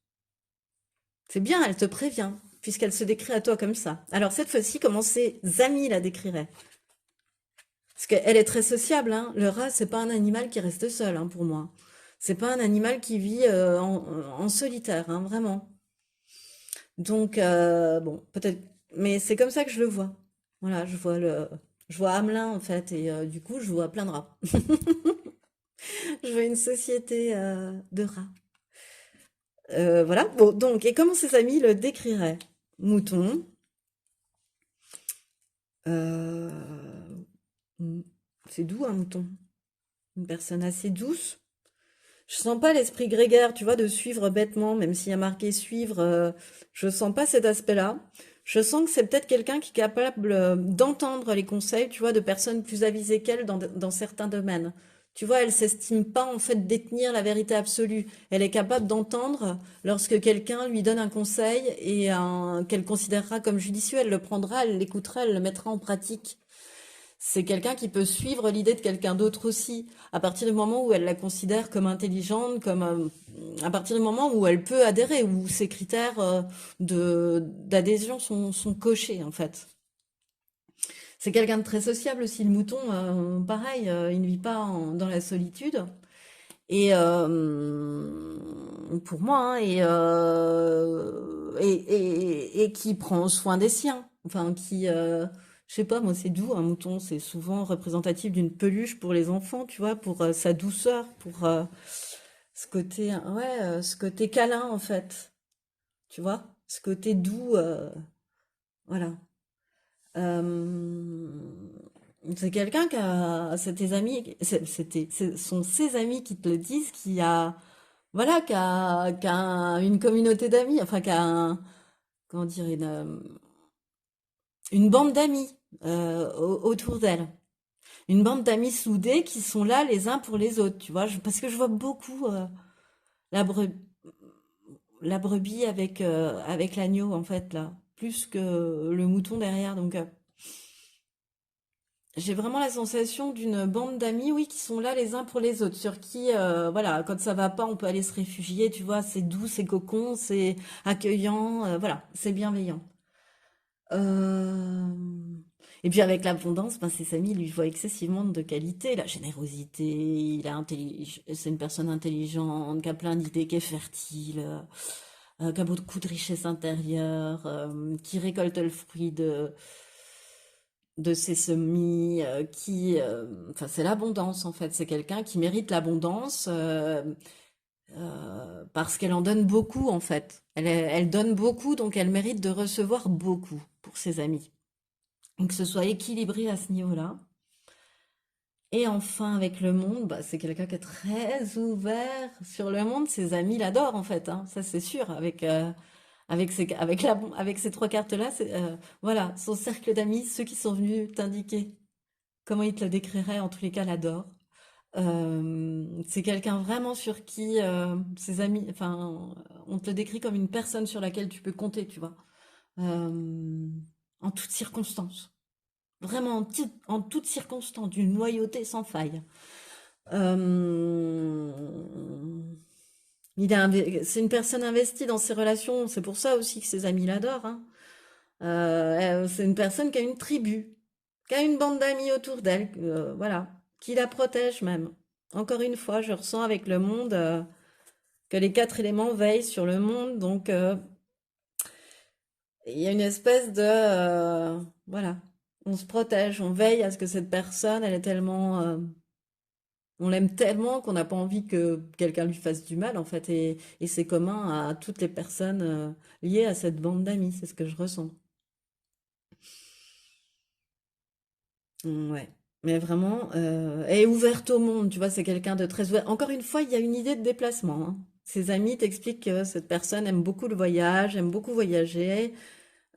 C'est bien, elle te prévient, puisqu'elle se décrit à toi comme ça. Alors cette fois-ci, comment ses amis la décriraient? Parce qu'elle est très sociable, hein. Le rat, c'est pas un animal qui reste seul, hein, pour moi. C'est pas un animal qui vit en solitaire, hein, vraiment. Donc, bon, peut-être, mais c'est comme ça que je le vois. Voilà, je vois Hamelin, en fait, et du coup, je vois plein de rats. Je vois une société de rats. Voilà, bon, donc, et comment ses amis le décriraient? Mouton, euh, mm, c'est doux, un mouton. Une personne assez douce. Je sens pas l'esprit grégaire, tu vois, de suivre bêtement, même s'il y a marqué suivre, je sens pas cet aspect-là. Je sens que c'est peut-être quelqu'un qui est capable d'entendre les conseils, tu vois, de personnes plus avisées qu'elle dans certains domaines. Tu vois, elle s'estime pas en fait détenir la vérité absolue. Elle est capable d'entendre lorsque quelqu'un lui donne un conseil et qu'elle considérera comme judicieux, elle le prendra, elle l'écoutera, elle le mettra en pratique. C'est quelqu'un qui peut suivre l'idée de quelqu'un d'autre aussi, à partir du moment où elle la considère comme intelligente, à partir du moment où elle peut adhérer, où ses critères d'adhésion sont cochés en fait. C'est quelqu'un de très sociable aussi, le mouton, pareil, il ne vit pas dans la solitude. Et pour moi, hein, et qui prend soin des siens. Enfin, je sais pas, moi, c'est doux. Un mouton, c'est souvent représentatif d'une peluche pour les enfants, tu vois, pour sa douceur, pour ce côté câlin, en fait, tu vois, ce côté doux, voilà. Euh, c'est quelqu'un c'est tes amis, ce sont ses amis qui te le disent, voilà, qui a une communauté d'amis, enfin, comment dire, une bande d'amis autour d'elle. Une bande d'amis soudés qui sont là les uns pour les autres, tu vois, parce que je vois beaucoup la, bre- la brebis avec l'agneau, en fait, là, plus que le mouton derrière. Donc, j'ai vraiment la sensation d'une bande d'amis, oui, qui sont là les uns pour les autres, sur qui, voilà, quand ça va pas, on peut aller se réfugier, tu vois, c'est doux, c'est cocon, c'est accueillant, voilà, c'est bienveillant. Euh, Et puis avec l'abondance, ben, ses amis lui voient excessivement de qualité, la générosité, c'est une personne intelligente, qui a plein d'idées, qui est fertile, qui a beaucoup de richesse intérieure, qui récolte le fruit de ses semis, enfin c'est l'abondance en fait, c'est quelqu'un qui mérite l'abondance parce qu'elle en donne beaucoup en fait. Elle donne beaucoup, donc elle mérite de recevoir beaucoup pour ses amis. Donc que ce soit équilibré à ce niveau-là. Et enfin, avec le monde, bah, c'est quelqu'un qui est très ouvert sur le monde. Ses amis l'adorent en fait, hein, ça c'est sûr. Avec ces trois cartes-là, voilà, son cercle d'amis, ceux qui sont venus t'indiquer comment il te le décrirait, en tous les cas, l'adore. C'est quelqu'un vraiment sur qui ses amis, enfin, on te le décrit comme une personne sur laquelle tu peux compter, tu vois, Euh, en toutes circonstances. Vraiment en toutes circonstances, d'une loyauté sans faille. Euh, c'est une personne investie dans ses relations, c'est pour ça aussi que ses amis l'adorent, hein. C'est une personne qui a une tribu, qui a une bande d'amis autour d'elle, voilà, qui la protège même. Encore une fois, je ressens avec le monde que les quatre éléments veillent sur le monde, donc il y a une espèce de, voilà, on se protège, on veille à ce que cette personne, elle est tellement, on l'aime tellement qu'on n'a pas envie que quelqu'un lui fasse du mal, en fait, et c'est commun à toutes les personnes liées à cette bande d'amis, c'est ce que je ressens. Ouais, mais vraiment, elle est ouverte au monde, tu vois, c'est quelqu'un de très ouvert. Encore une fois, il y a une idée de déplacement, hein. Ses amis t'expliquent que cette personne aime beaucoup le voyage, aime beaucoup voyager,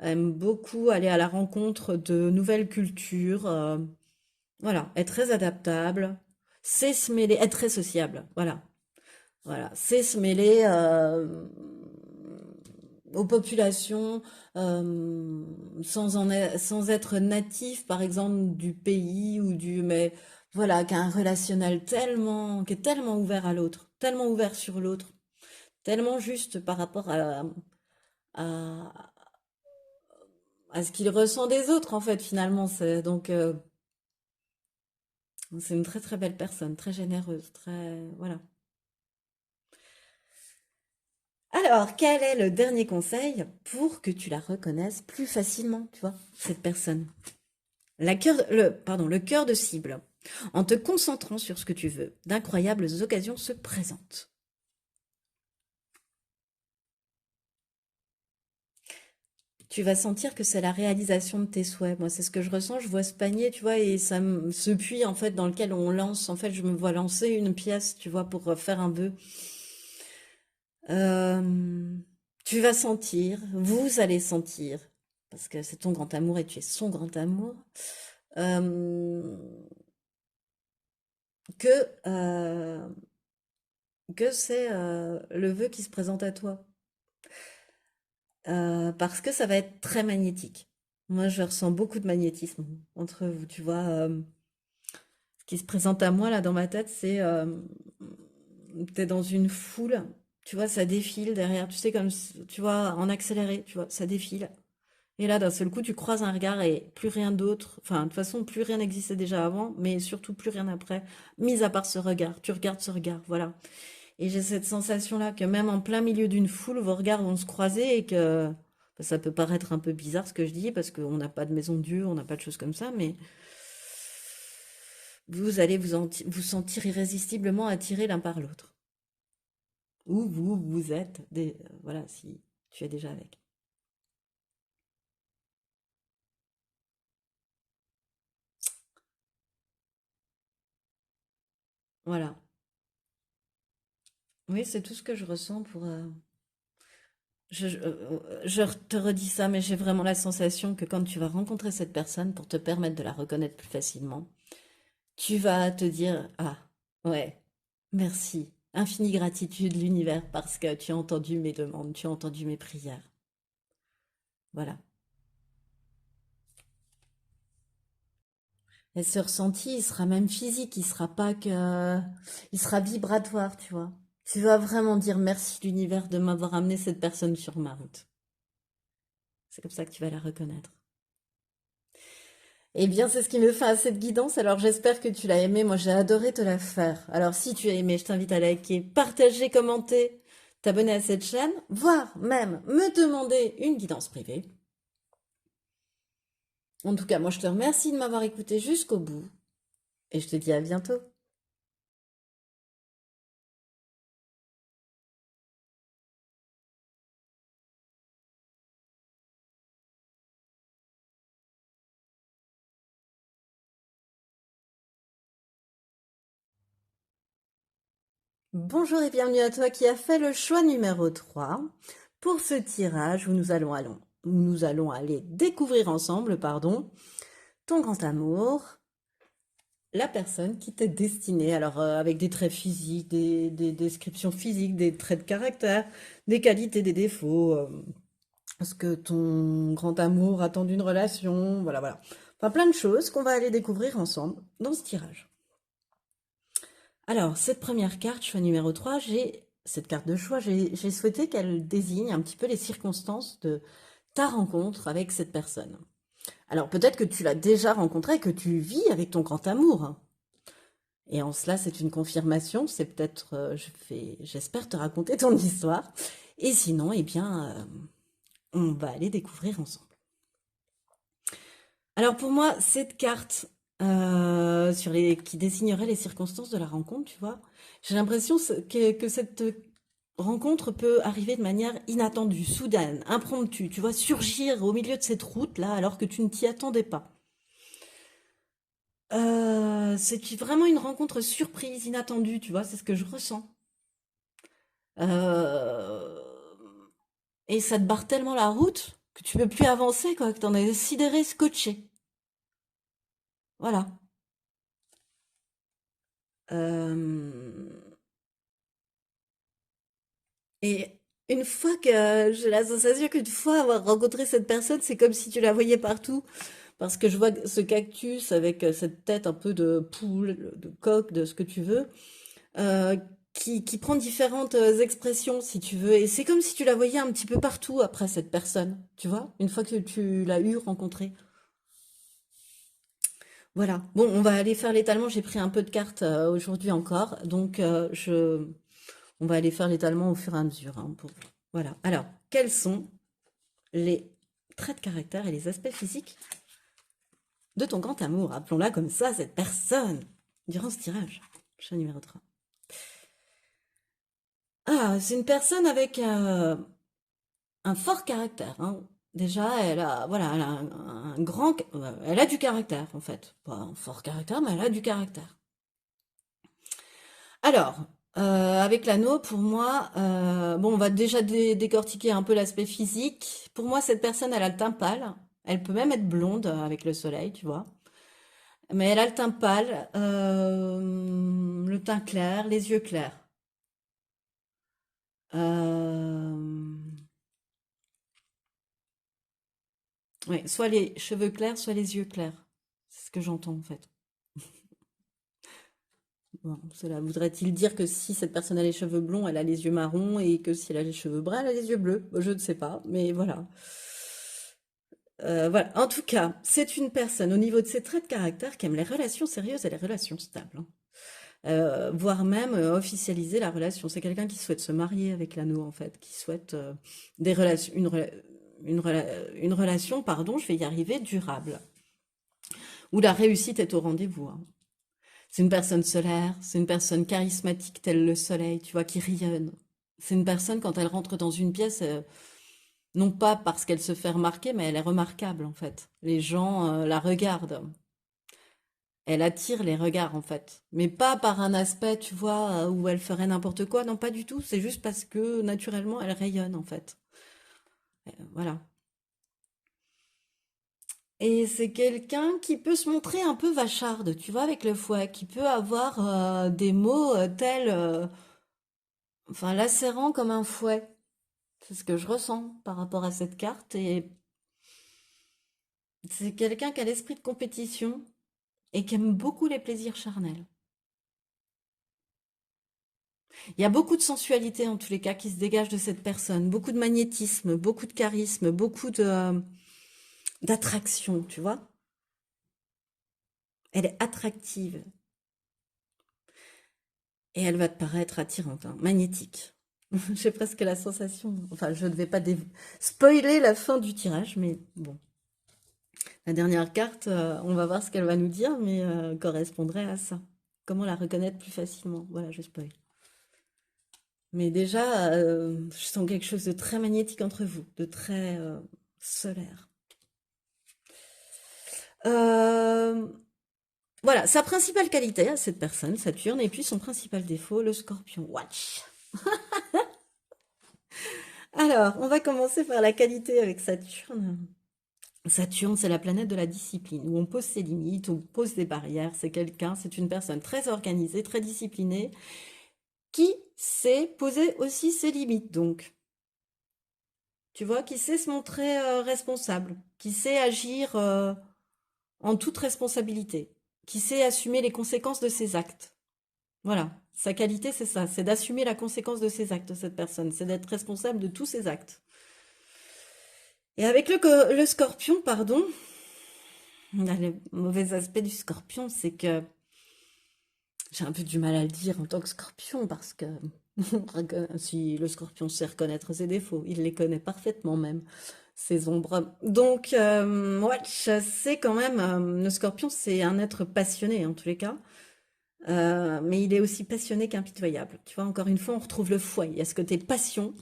aime beaucoup aller à la rencontre de nouvelles cultures, voilà, est très adaptable, sait se mêler, est très sociable, voilà, voilà, sait se mêler aux populations sans être natif, par exemple, du pays ou mais voilà, qui a un relationnel qui est tellement ouvert à l'autre, tellement ouvert sur l'autre, tellement juste par rapport à, à ce qu'il ressent des autres, en fait, finalement. C'est une très très belle personne, très généreuse, très, voilà. Alors, quel est le dernier conseil pour que tu la reconnaisses plus facilement, tu vois, cette personne? Le cœur de cible. En te concentrant sur ce que tu veux, d'incroyables occasions se présentent. Tu vas sentir que c'est la réalisation de tes souhaits. Moi, c'est ce que je ressens. Je vois ce panier, tu vois, et ce puits, en fait, dans lequel on lance. En fait, je me vois lancer une pièce, tu vois, pour faire un vœu. Euh, Tu vas sentir, vous allez sentir, parce que c'est ton grand amour et tu es son grand amour, euh, que, euh, que c'est le vœu qui se présente à toi. Parce que ça va être très magnétique. Moi, je ressens beaucoup de magnétisme entre vous, tu vois. Ce qui se présente à moi, là, dans ma tête, c'est... t'es dans une foule, tu vois, ça défile derrière, tu sais, tu vois, en accéléré, tu vois, ça défile. Et là, d'un seul coup, tu croises un regard et plus rien d'autre. Enfin, de toute façon, plus rien n'existait déjà avant, mais surtout plus rien après, mis à part ce regard. Tu regardes ce regard, voilà. Et j'ai cette sensation-là que même en plein milieu d'une foule, vos regards vont se croiser et que ça peut paraître un peu bizarre ce que je dis parce qu'on n'a pas de maison de Dieu, on n'a pas de choses comme ça, mais vous allez vous sentir irrésistiblement attirés l'un par l'autre. Ou vous êtes voilà, si tu es déjà avec. Voilà. Oui, c'est tout ce que je ressens pour. Je te redis ça, mais j'ai vraiment la sensation que quand tu vas rencontrer cette personne, pour te permettre de la reconnaître plus facilement, tu vas te dire, ah, ouais, merci, infinie gratitude l'univers parce que tu as entendu mes demandes, tu as entendu mes prières. Voilà. Et ce ressenti, il sera même physique, il sera pas que, il sera vibratoire, tu vois. Tu vas vraiment dire merci l'univers de m'avoir amené cette personne sur ma route. C'est comme ça que tu vas la reconnaître. Eh bien, c'est ce qui me fait à cette guidance. Alors, j'espère que tu l'as aimé. Moi, j'ai adoré te la faire. Alors, si tu as aimé, je t'invite à liker, partager, commenter, t'abonner à cette chaîne, voire même me demander une guidance privée. En tout cas, moi, je te remercie de m'avoir écouté jusqu'au bout et je te dis à bientôt. Bonjour et bienvenue à toi qui as fait le choix numéro 3 pour ce tirage où nous allons aller découvrir ensemble, pardon, ton grand amour, la personne qui t'est destinée, alors avec des traits physiques, des descriptions physiques, des traits de caractère, des qualités, des défauts, ce que ton grand amour attend d'une relation, voilà, voilà. Enfin, plein de choses qu'on va aller découvrir ensemble dans ce tirage. Alors, cette première carte, choix numéro 3, cette carte de choix, j'ai souhaité qu'elle désigne un petit peu les circonstances de ta rencontre avec cette personne. Alors, peut-être que tu l'as déjà rencontré, que tu vis avec ton grand amour. Et en cela, c'est une confirmation. C'est peut-être, j'espère te raconter ton histoire. Et sinon, eh bien, on va aller découvrir ensemble. Alors pour moi, cette carte qui désignerait les circonstances de la rencontre, tu vois, j'ai l'impression que cette rencontre peut arriver de manière inattendue, soudaine, impromptue, tu vois, surgir au milieu de cette route-là alors que tu ne t'y attendais pas. C'est vraiment une rencontre surprise, inattendue, tu vois, c'est ce que je ressens. Euh, et ça te barre tellement la route. que tu peux plus avancer, quoi, que t'en es sidéré, scotché. Voilà. Euh, Et une fois que j'ai la sensation qu'une fois avoir rencontré cette personne, c'est comme si tu la voyais partout. Parce que je vois ce cactus avec cette tête un peu de poule, de coq, de ce que tu veux, euh, qui prend différentes expressions, si tu veux. Et c'est comme si tu la voyais un petit peu partout après cette personne, tu vois, une fois que tu l'as eu rencontrée. Voilà. Bon, on va aller faire l'étalement. J'ai pris un peu de cartes aujourd'hui encore. Donc, on va aller faire l'étalement au fur et à mesure, hein, voilà. Alors, quels sont les traits de caractère et les aspects physiques de ton grand amour? Appelons-la comme ça, cette personne, durant ce tirage. Chat numéro 3. Ah, c'est une personne avec un fort caractère, hein. Déjà, voilà, elle a un grand, elle a du caractère, en fait. Pas un fort caractère, mais elle a du caractère. Alors, avec l'anneau, pour moi, bon, on va déjà décortiquer un peu l'aspect physique. Pour moi, cette personne, elle a le teint pâle. Elle peut même être blonde avec le soleil, tu vois. Mais elle a le teint pâle, le teint clair, les yeux clairs. Euh, ouais, soit les cheveux clairs, soit les yeux clairs. C'est ce que j'entends en fait. Bon, cela voudrait-il dire que si cette personne a les cheveux blonds, elle a les yeux marrons et que si elle a les cheveux bruns, elle a les yeux bleus? Bon, je ne sais pas, mais voilà. Voilà. En tout cas, c'est une personne au niveau de ses traits de caractère qui aime les relations sérieuses et les relations stables, hein. Voire même officialiser la relation. C'est quelqu'un qui souhaite se marier avec l'anneau, en fait, qui souhaite des relations, une relation, pardon, je vais y arriver, durable, où la réussite est au rendez-vous, hein. C'est une personne solaire, c'est une personne charismatique tel le soleil, tu vois, qui rayonne. C'est une personne, quand elle rentre dans une pièce, non pas parce qu'elle se fait remarquer, mais elle est remarquable, en fait. Les gens la regardent. Elle attire les regards en fait, mais pas par un aspect, tu vois, où elle ferait n'importe quoi, non pas du tout, c'est juste parce que naturellement elle rayonne en fait. Voilà. Et c'est quelqu'un qui peut se montrer un peu vacharde, tu vois, avec le fouet, qui peut avoir des mots tels, enfin, lacérants comme un fouet. C'est ce que je ressens par rapport à cette carte. Et c'est quelqu'un qui a l'esprit de compétition et qui aime beaucoup les plaisirs charnels. Il y a beaucoup de sensualité en tous les cas qui se dégage de cette personne, beaucoup de magnétisme, beaucoup de charisme, beaucoup de d'attraction, tu vois. Elle est attractive et elle va te paraître attirante, hein, magnétique. J'ai presque la sensation, enfin je ne vais pas spoiler la fin du tirage, mais bon, la dernière carte, on va voir ce qu'elle va nous dire, mais correspondrait à ça. Comment la reconnaître plus facilement? Voilà, je spoil. Mais déjà, je sens quelque chose de très magnétique entre vous, de très solaire. Euh, voilà, sa principale qualité à cette personne, Saturne, et puis son principal défaut, le Scorpion. Watch. Alors, on va commencer par la qualité avec Saturne. Saturne, c'est la planète de la discipline, où on pose ses limites, où on pose des barrières. C'est une personne très organisée, très disciplinée, qui sait poser aussi ses limites, donc. Tu vois, qui sait se montrer responsable, qui sait agir en toute responsabilité, qui sait assumer les conséquences de ses actes. Voilà, sa qualité, c'est ça, c'est d'assumer la conséquence de ses actes, cette personne, c'est d'être responsable de tous ses actes. Et avec le scorpion, pardon, le mauvais aspect du scorpion, c'est que j'ai un peu du mal à le dire en tant que scorpion, parce que si le scorpion sait reconnaître ses défauts, il les connaît parfaitement même, ses ombres. Donc, ouais, je sais quand même, le scorpion, c'est un être passionné en tous les cas. Mais il est aussi passionné qu'impitoyable. Tu vois, encore une fois, on retrouve le fouet. Il y a ce côté passion,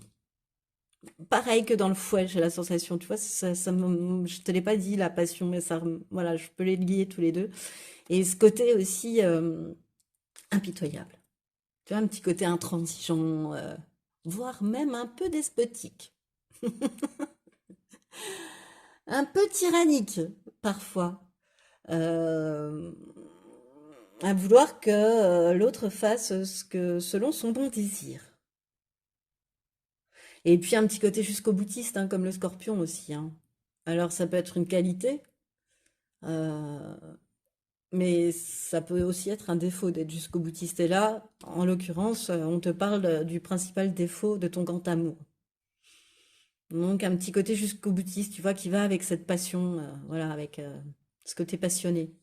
pareil que dans le fouet, j'ai la sensation. Tu vois, je te l'ai pas dit, la passion, mais ça, voilà, je peux les lier tous les deux. Et ce côté aussi impitoyable. Tu vois, un petit côté intransigeant, voire même un peu despotique. Un peu tyrannique, parfois. Euh, à vouloir que l'autre fasse selon son bon désir. Et puis un petit côté jusqu'au boutiste, hein, comme le scorpion aussi, hein. Alors ça peut être une qualité, euh, mais ça peut aussi être un défaut d'être jusqu'au boutiste. Et là, en l'occurrence, on te parle du principal défaut de ton grand amour. Donc un petit côté jusqu'au boutiste, tu vois, qui va avec cette passion, voilà, avec ce côté passionné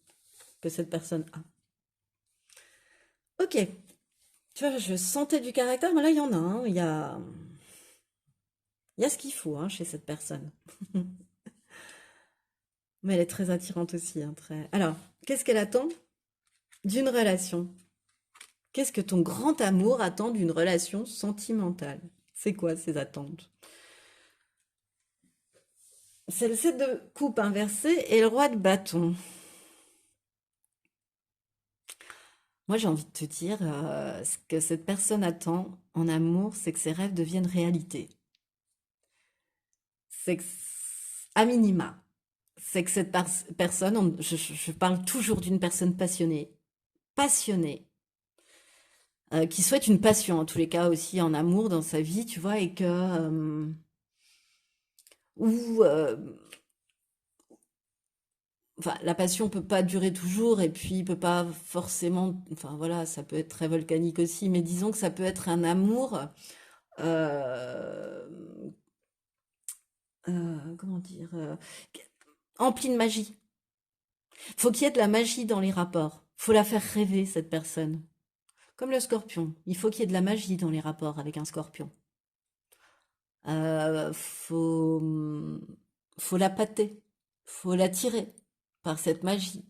que cette personne a. Ok, tu vois, je sentais du caractère, mais là, il y en a, hein. Il y a ce qu'il faut, hein, chez cette personne. Mais elle est très attirante aussi, hein, très... Alors, qu'est-ce qu'elle attend d'une relation? Qu'est-ce que ton grand amour attend d'une relation sentimentale? C'est quoi ses attentes? C'est le 7 de coupe inversé et le roi de bâton. Moi, j'ai envie de te dire, ce que cette personne attend en amour, c'est que ses rêves deviennent réalité. C'est que, à minima, c'est que cette personne, je parle toujours d'une personne passionnée, qui souhaite une passion, en tous les cas aussi en amour dans sa vie, tu vois, et que, ou, enfin, la passion peut pas durer toujours, et puis peut pas forcément, enfin voilà, ça peut être très volcanique aussi, mais disons que ça peut être un amour, euh, comment dire, empli de magie. Faut qu'il y ait de la magie dans les rapports. Faut la faire rêver, cette personne. Comme le scorpion. Il faut qu'il y ait de la magie dans les rapports avec un scorpion. Faut, faut la pâter. Faut l'attirer par cette magie.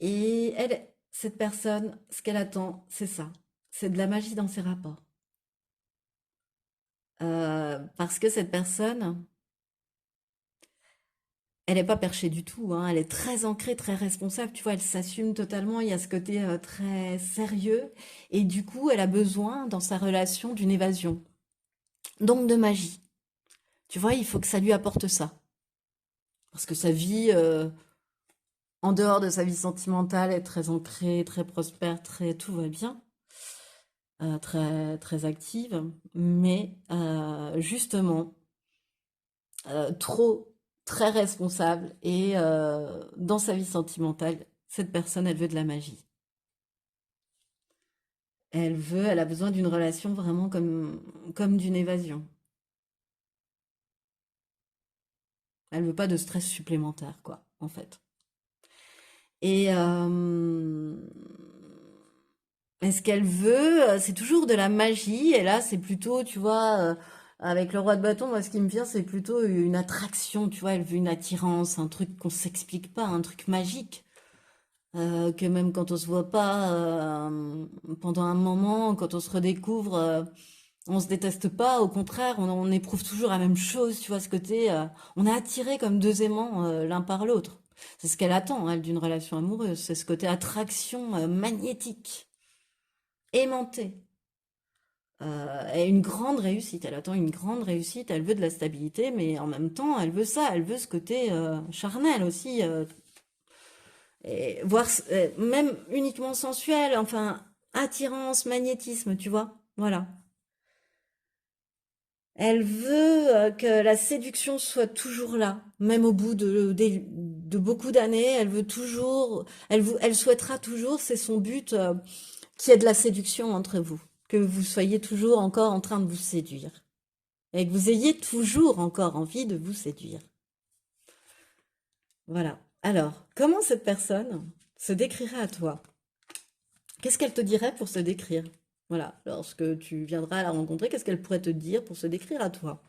Et elle, cette personne, ce qu'elle attend, c'est ça. C'est de la magie dans ses rapports. Parce que cette personne, elle n'est pas perchée du tout, hein. Elle est très ancrée, très responsable. Tu vois, elle s'assume totalement. Il y a ce côté très sérieux. Et du coup, elle a besoin, dans sa relation, d'une évasion. Donc de magie. Tu vois, il faut que ça lui apporte ça. Parce que sa vie, en dehors de sa vie sentimentale, est très ancrée, très prospère, très tout va bien, très très active. Mais justement, trop, très responsable. Et dans sa vie sentimentale, cette personne, elle veut de la magie. Elle a besoin d'une relation vraiment comme d'une évasion. Elle veut pas de stress supplémentaire, quoi, en fait. Et ce qu'elle veut, c'est toujours de la magie. Et là, c'est plutôt, tu vois, avec le roi de bâton, moi, ce qui me vient, c'est plutôt une attraction, tu vois. Elle veut une attirance, un truc qu'on s'explique pas, un truc magique. Que même quand on se voit pas pendant un moment, quand on se redécouvre, on se déteste pas. Au contraire, on éprouve toujours la même chose, tu vois, ce côté. On est attirés comme deux aimants l'un par l'autre. C'est ce qu'elle attend, elle, d'une relation amoureuse. C'est ce côté attraction magnétique, aimantée. Et une grande réussite. Elle attend une grande réussite. Elle veut de la stabilité, mais en même temps, elle veut ça. Elle veut ce côté charnel aussi. Et voire même uniquement sensuel, enfin, attirance, magnétisme, tu vois. Voilà. Elle veut que la séduction soit toujours là, même au bout de beaucoup d'années. Elle veut toujours, elle souhaitera toujours, c'est son but, qu'il y ait de la séduction entre vous, que vous soyez toujours encore en train de vous séduire et que vous ayez toujours encore envie de vous séduire. Voilà. Alors, comment cette personne se décrirait à toi? Qu'est-ce qu'elle te dirait pour se décrire? Voilà, lorsque tu viendras à la rencontrer, qu'est-ce qu'elle pourrait te dire pour se décrire à toi?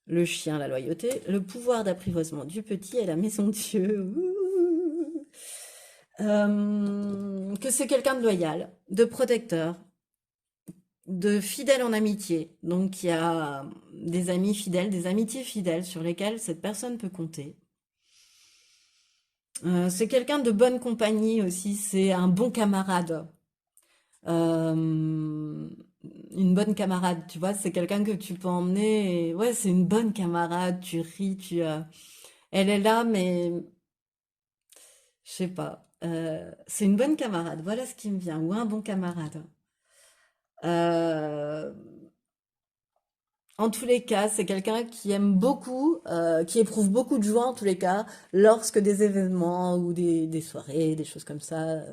Le chien, la loyauté, le pouvoir d'apprivoisement du petit et la maison de Dieu. Ouh. Que c'est quelqu'un de loyal, de protecteur, de fidèle en amitié. Donc il y a des amis fidèles, des amitiés fidèles sur lesquelles cette personne peut compter. C'est quelqu'un de bonne compagnie aussi, c'est un bon camarade. Euh, une bonne camarade, tu vois, c'est quelqu'un que tu peux emmener. Ouais, c'est une bonne camarade, tu ris, elle est là, mais je sais pas. C'est une bonne camarade, voilà ce qui me vient, ou un bon camarade. Euh, En tous les cas, c'est quelqu'un qui aime beaucoup, qui éprouve beaucoup de joie en tous les cas, lorsque des événements ou des soirées, des choses comme ça,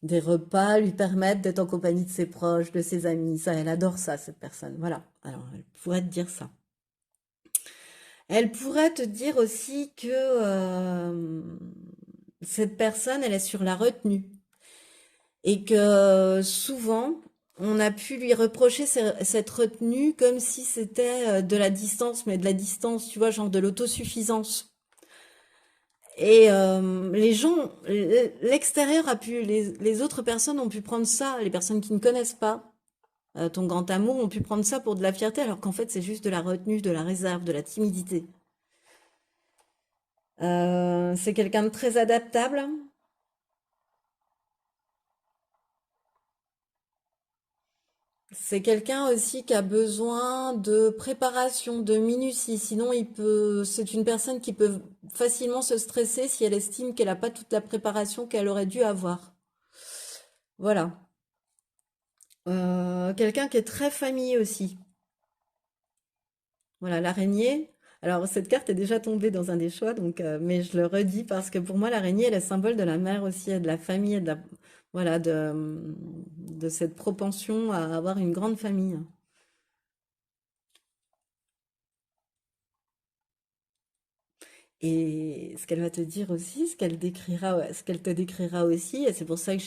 des repas lui permettent d'être en compagnie de ses proches, de ses amis. Ça, elle adore ça, cette personne. Voilà. Alors, elle pourrait te dire ça. Elle pourrait te dire aussi que cette personne, elle est sur la retenue et que souvent, on a pu lui reprocher cette retenue comme si c'était de la distance, mais de la distance, tu vois, genre de l'autosuffisance. Et les gens, l'extérieur a pu, les autres personnes ont pu prendre ça, les personnes qui ne connaissent pas ton grand amour ont pu prendre ça pour de la fierté, alors qu'en fait c'est juste de la retenue, de la réserve, de la timidité. C'est quelqu'un de très adaptable. C'est quelqu'un aussi qui a besoin de préparation, de minutie. Sinon, c'est une personne qui peut facilement se stresser si elle estime qu'elle n'a pas toute la préparation qu'elle aurait dû avoir. Voilà. Quelqu'un qui est très famille aussi. Voilà, l'araignée. Alors, cette carte est déjà tombée dans un des choix, donc, mais je le redis parce que pour moi, l'araignée est le symbole de la mère aussi, et de la famille, et voilà, de cette propension à avoir une grande famille. Et ce qu'elle va te dire aussi, ce qu'elle décrira, ouais, ce qu'elle te décrira aussi, et c'est pour ça que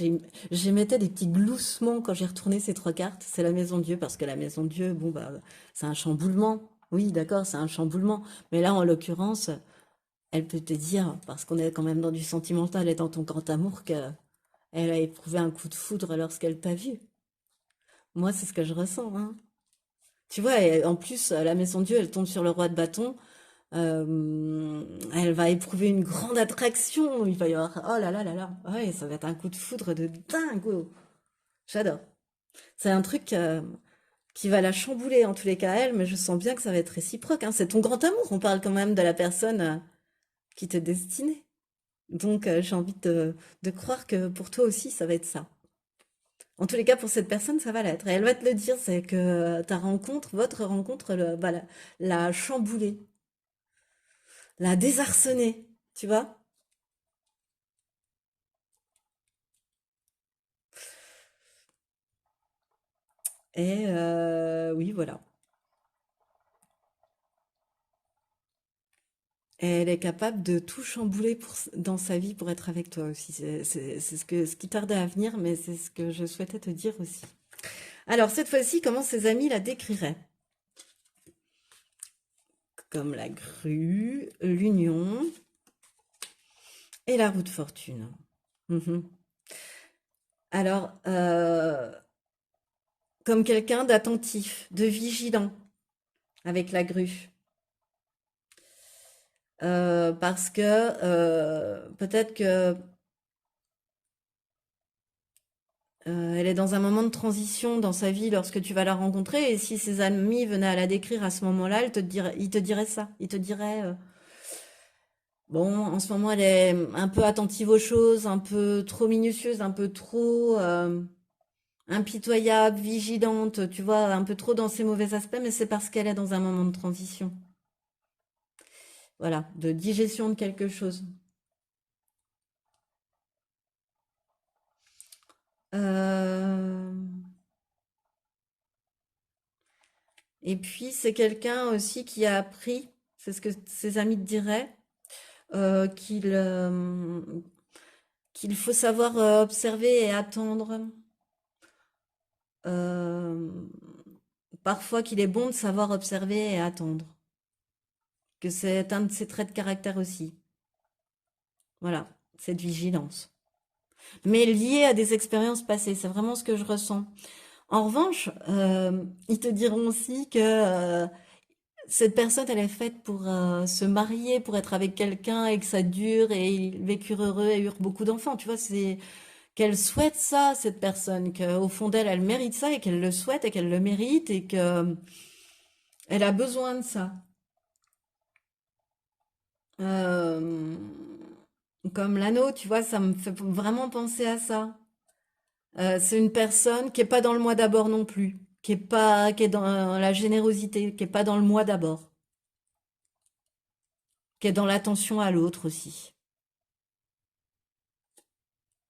j'émettais des petits gloussements quand j'ai retourné ces trois cartes, c'est la maison Dieu, parce que la maison Dieu, bon, bah, c'est un chamboulement. Oui, d'accord, c'est un chamboulement. Mais là, en l'occurrence, elle peut te dire, parce qu'on est quand même dans du sentimental et dans ton grand amour, que elle a éprouvé un coup de foudre lorsqu'elle t'a vu. Moi, c'est ce que je ressens, hein. Tu vois, et en plus, la maison Dieu, elle tombe sur le roi de bâton. Elle va éprouver une grande attraction. Il va y avoir, oh là là là là, ouais, ça va être un coup de foudre de dingue. J'adore. C'est un truc qui va la chambouler en tous les cas, elle, mais je sens bien que ça va être réciproque, hein. C'est ton grand amour. On parle quand même de la personne qui t'est destinée. Donc, j'ai envie de croire que pour toi aussi, ça va être ça. En tous les cas, pour cette personne, ça va l'être. Et elle va te le dire, c'est que ta rencontre, votre rencontre, va la chambouler, la désarçonner, tu vois? Et oui, voilà. Et elle est capable de tout chambouler dans sa vie pour être avec toi aussi. C'est ce qui tardait à venir, mais c'est ce que je souhaitais te dire aussi. Alors, cette fois-ci, comment ses amis la décriraient? Comme la grue, l'union et la roue de fortune. Mhm. Alors, comme quelqu'un d'attentif, de vigilant avec la grue. Parce que peut-être que elle est dans un moment de transition dans sa vie lorsque tu vas la rencontrer, et si ses amis venaient à la décrire à ce moment-là, il te dirait ça. Il te dirait, bon, en ce moment, elle est un peu attentive aux choses, un peu trop minutieuse, un peu trop impitoyable, vigilante, tu vois, un peu trop dans ses mauvais aspects, mais c'est parce qu'elle est dans un moment de transition. Voilà, de digestion de quelque chose. Euh, Et puis, c'est quelqu'un aussi qui a appris, c'est ce que ses amis te diraient, euh, qu'il euh, qu'il faut savoir observer et attendre. Euh, Parfois qu'il est bon de savoir observer et attendre. Que c'est un de ses traits de caractère aussi. Voilà, cette vigilance. Mais liée à des expériences passées, c'est vraiment ce que je ressens. En revanche, ils te diront aussi que cette personne, elle est faite pour se marier, pour être avec quelqu'un et que ça dure et ils vécurent heureux et eurent beaucoup d'enfants. Tu vois, c'est qu'elle souhaite ça, cette personne, qu'au fond d'elle, elle mérite ça et qu'elle le souhaite et qu'elle le mérite et que elle a besoin de ça. Euh, Comme l'anneau, tu vois, ça me fait vraiment penser à ça. C'est une personne qui est pas dans le moi d'abord non plus, qui est dans la générosité, qui est pas dans le moi d'abord, qui est dans l'attention à l'autre aussi.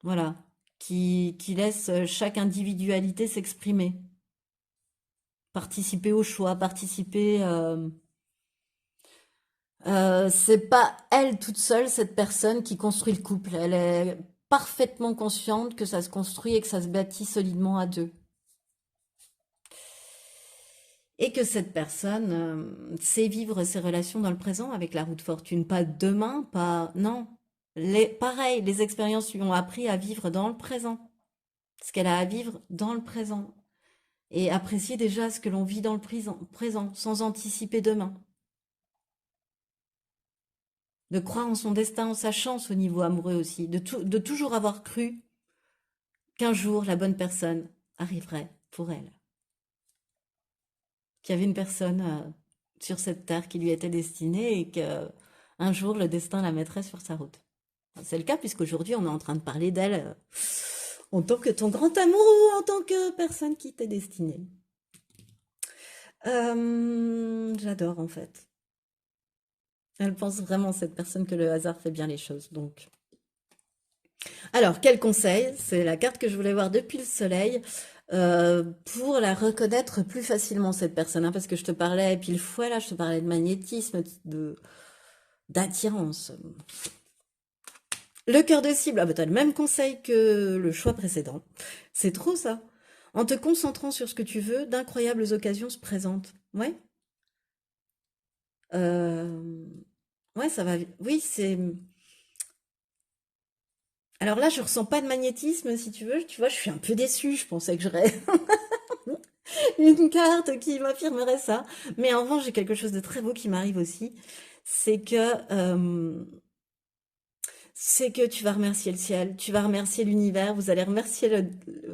Voilà, qui laisse chaque individualité s'exprimer, participer au choix, participer. C'est pas elle toute seule, cette personne qui construit le couple. Elle est parfaitement consciente que ça se construit et que ça se bâtit solidement à deux. Et que cette personne sait vivre ses relations dans le présent avec la roue de fortune. Pas demain, pas... Non. Pareil, les expériences lui ont appris à vivre dans le présent. Ce qu'elle a à vivre dans le présent. Et apprécier déjà ce que l'on vit dans le présent, sans anticiper demain. De croire en son destin, en sa chance au niveau amoureux aussi. De toujours avoir cru qu'un jour la bonne personne arriverait pour elle. Qu'il y avait une personne sur cette terre qui lui était destinée et que un jour le destin la mettrait sur sa route. C'est le cas puisqu'aujourd'hui on est en train de parler d'elle en tant que ton grand amour ou en tant que personne qui t'est destinée. J'adore en fait. Elle pense vraiment cette personne que le hasard fait bien les choses. Donc, alors quel conseil? C'est la carte que je voulais voir depuis le soleil. Pour la reconnaître plus facilement cette personne, hein, parce que je te parlais pile fois là, je te parlais de magnétisme, d'attirance. Le cœur de cible, ah bah t'as le même conseil que le choix précédent. C'est trop ça. En te concentrant sur ce que tu veux, d'incroyables occasions se présentent. Ouais. Euh, Ouais, ça va. Oui, c'est. Alors là, je ressens pas de magnétisme, si tu veux. Tu vois, je suis un peu déçue. Je pensais que j'aurais une carte qui m'affirmerait ça. Mais en revanche, j'ai quelque chose de très beau qui m'arrive aussi. C'est que euh, c'est que tu vas remercier le ciel, tu vas remercier l'univers, vous allez remercier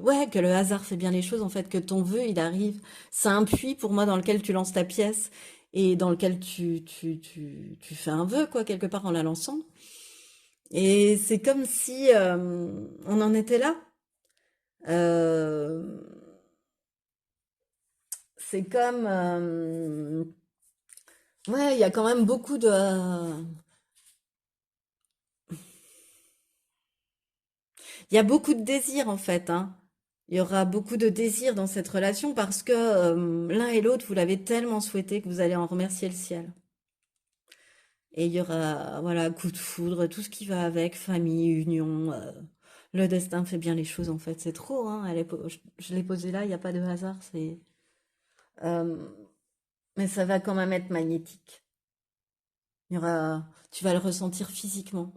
ouais, que le hasard fait bien les choses, en fait, que ton vœu, il arrive. C'est un puits pour moi dans lequel tu lances ta pièce et dans lequel tu fais un vœu, quoi, quelque part en la lançant. Et c'est comme si on en était là. Euh, c'est comme... ouais, il y a quand même beaucoup de... il y a beaucoup de désirs en fait, hein. Il y aura beaucoup de désirs dans cette relation parce que l'un et l'autre, vous l'avez tellement souhaité que vous allez en remercier le ciel. Et il y aura, voilà, coup de foudre, tout ce qui va avec, famille, union. Le destin fait bien les choses en fait. C'est trop, hein. Je l'ai posé là, il n'y a pas de hasard. Euh, mais ça va quand même être magnétique. Tu vas le ressentir physiquement.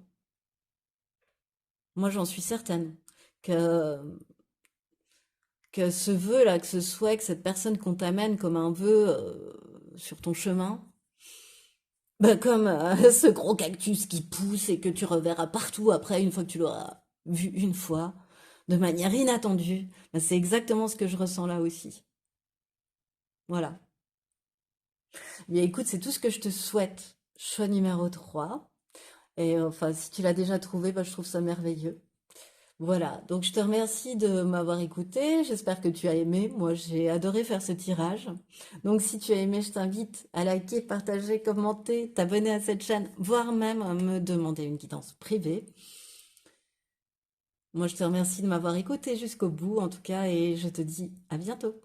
Moi, j'en suis certaine que ce vœu-là, que ce souhait, que cette personne qu'on t'amène comme un vœu sur ton chemin, bah comme ce gros cactus qui pousse et que tu reverras partout après, une fois que tu l'auras vu une fois, de manière inattendue, bah, c'est exactement ce que je ressens là aussi. Voilà. Bien écoute, c'est tout ce que je te souhaite. Choix numéro 3. Et enfin, si tu l'as déjà trouvé, bah, je trouve ça merveilleux. Voilà, donc je te remercie de m'avoir écouté. J'espère que tu as aimé. Moi, j'ai adoré faire ce tirage. Donc, si tu as aimé, je t'invite à liker, partager, commenter, t'abonner à cette chaîne, voire même à me demander une guidance privée. Moi, je te remercie de m'avoir écouté jusqu'au bout, en tout cas, et je te dis à bientôt.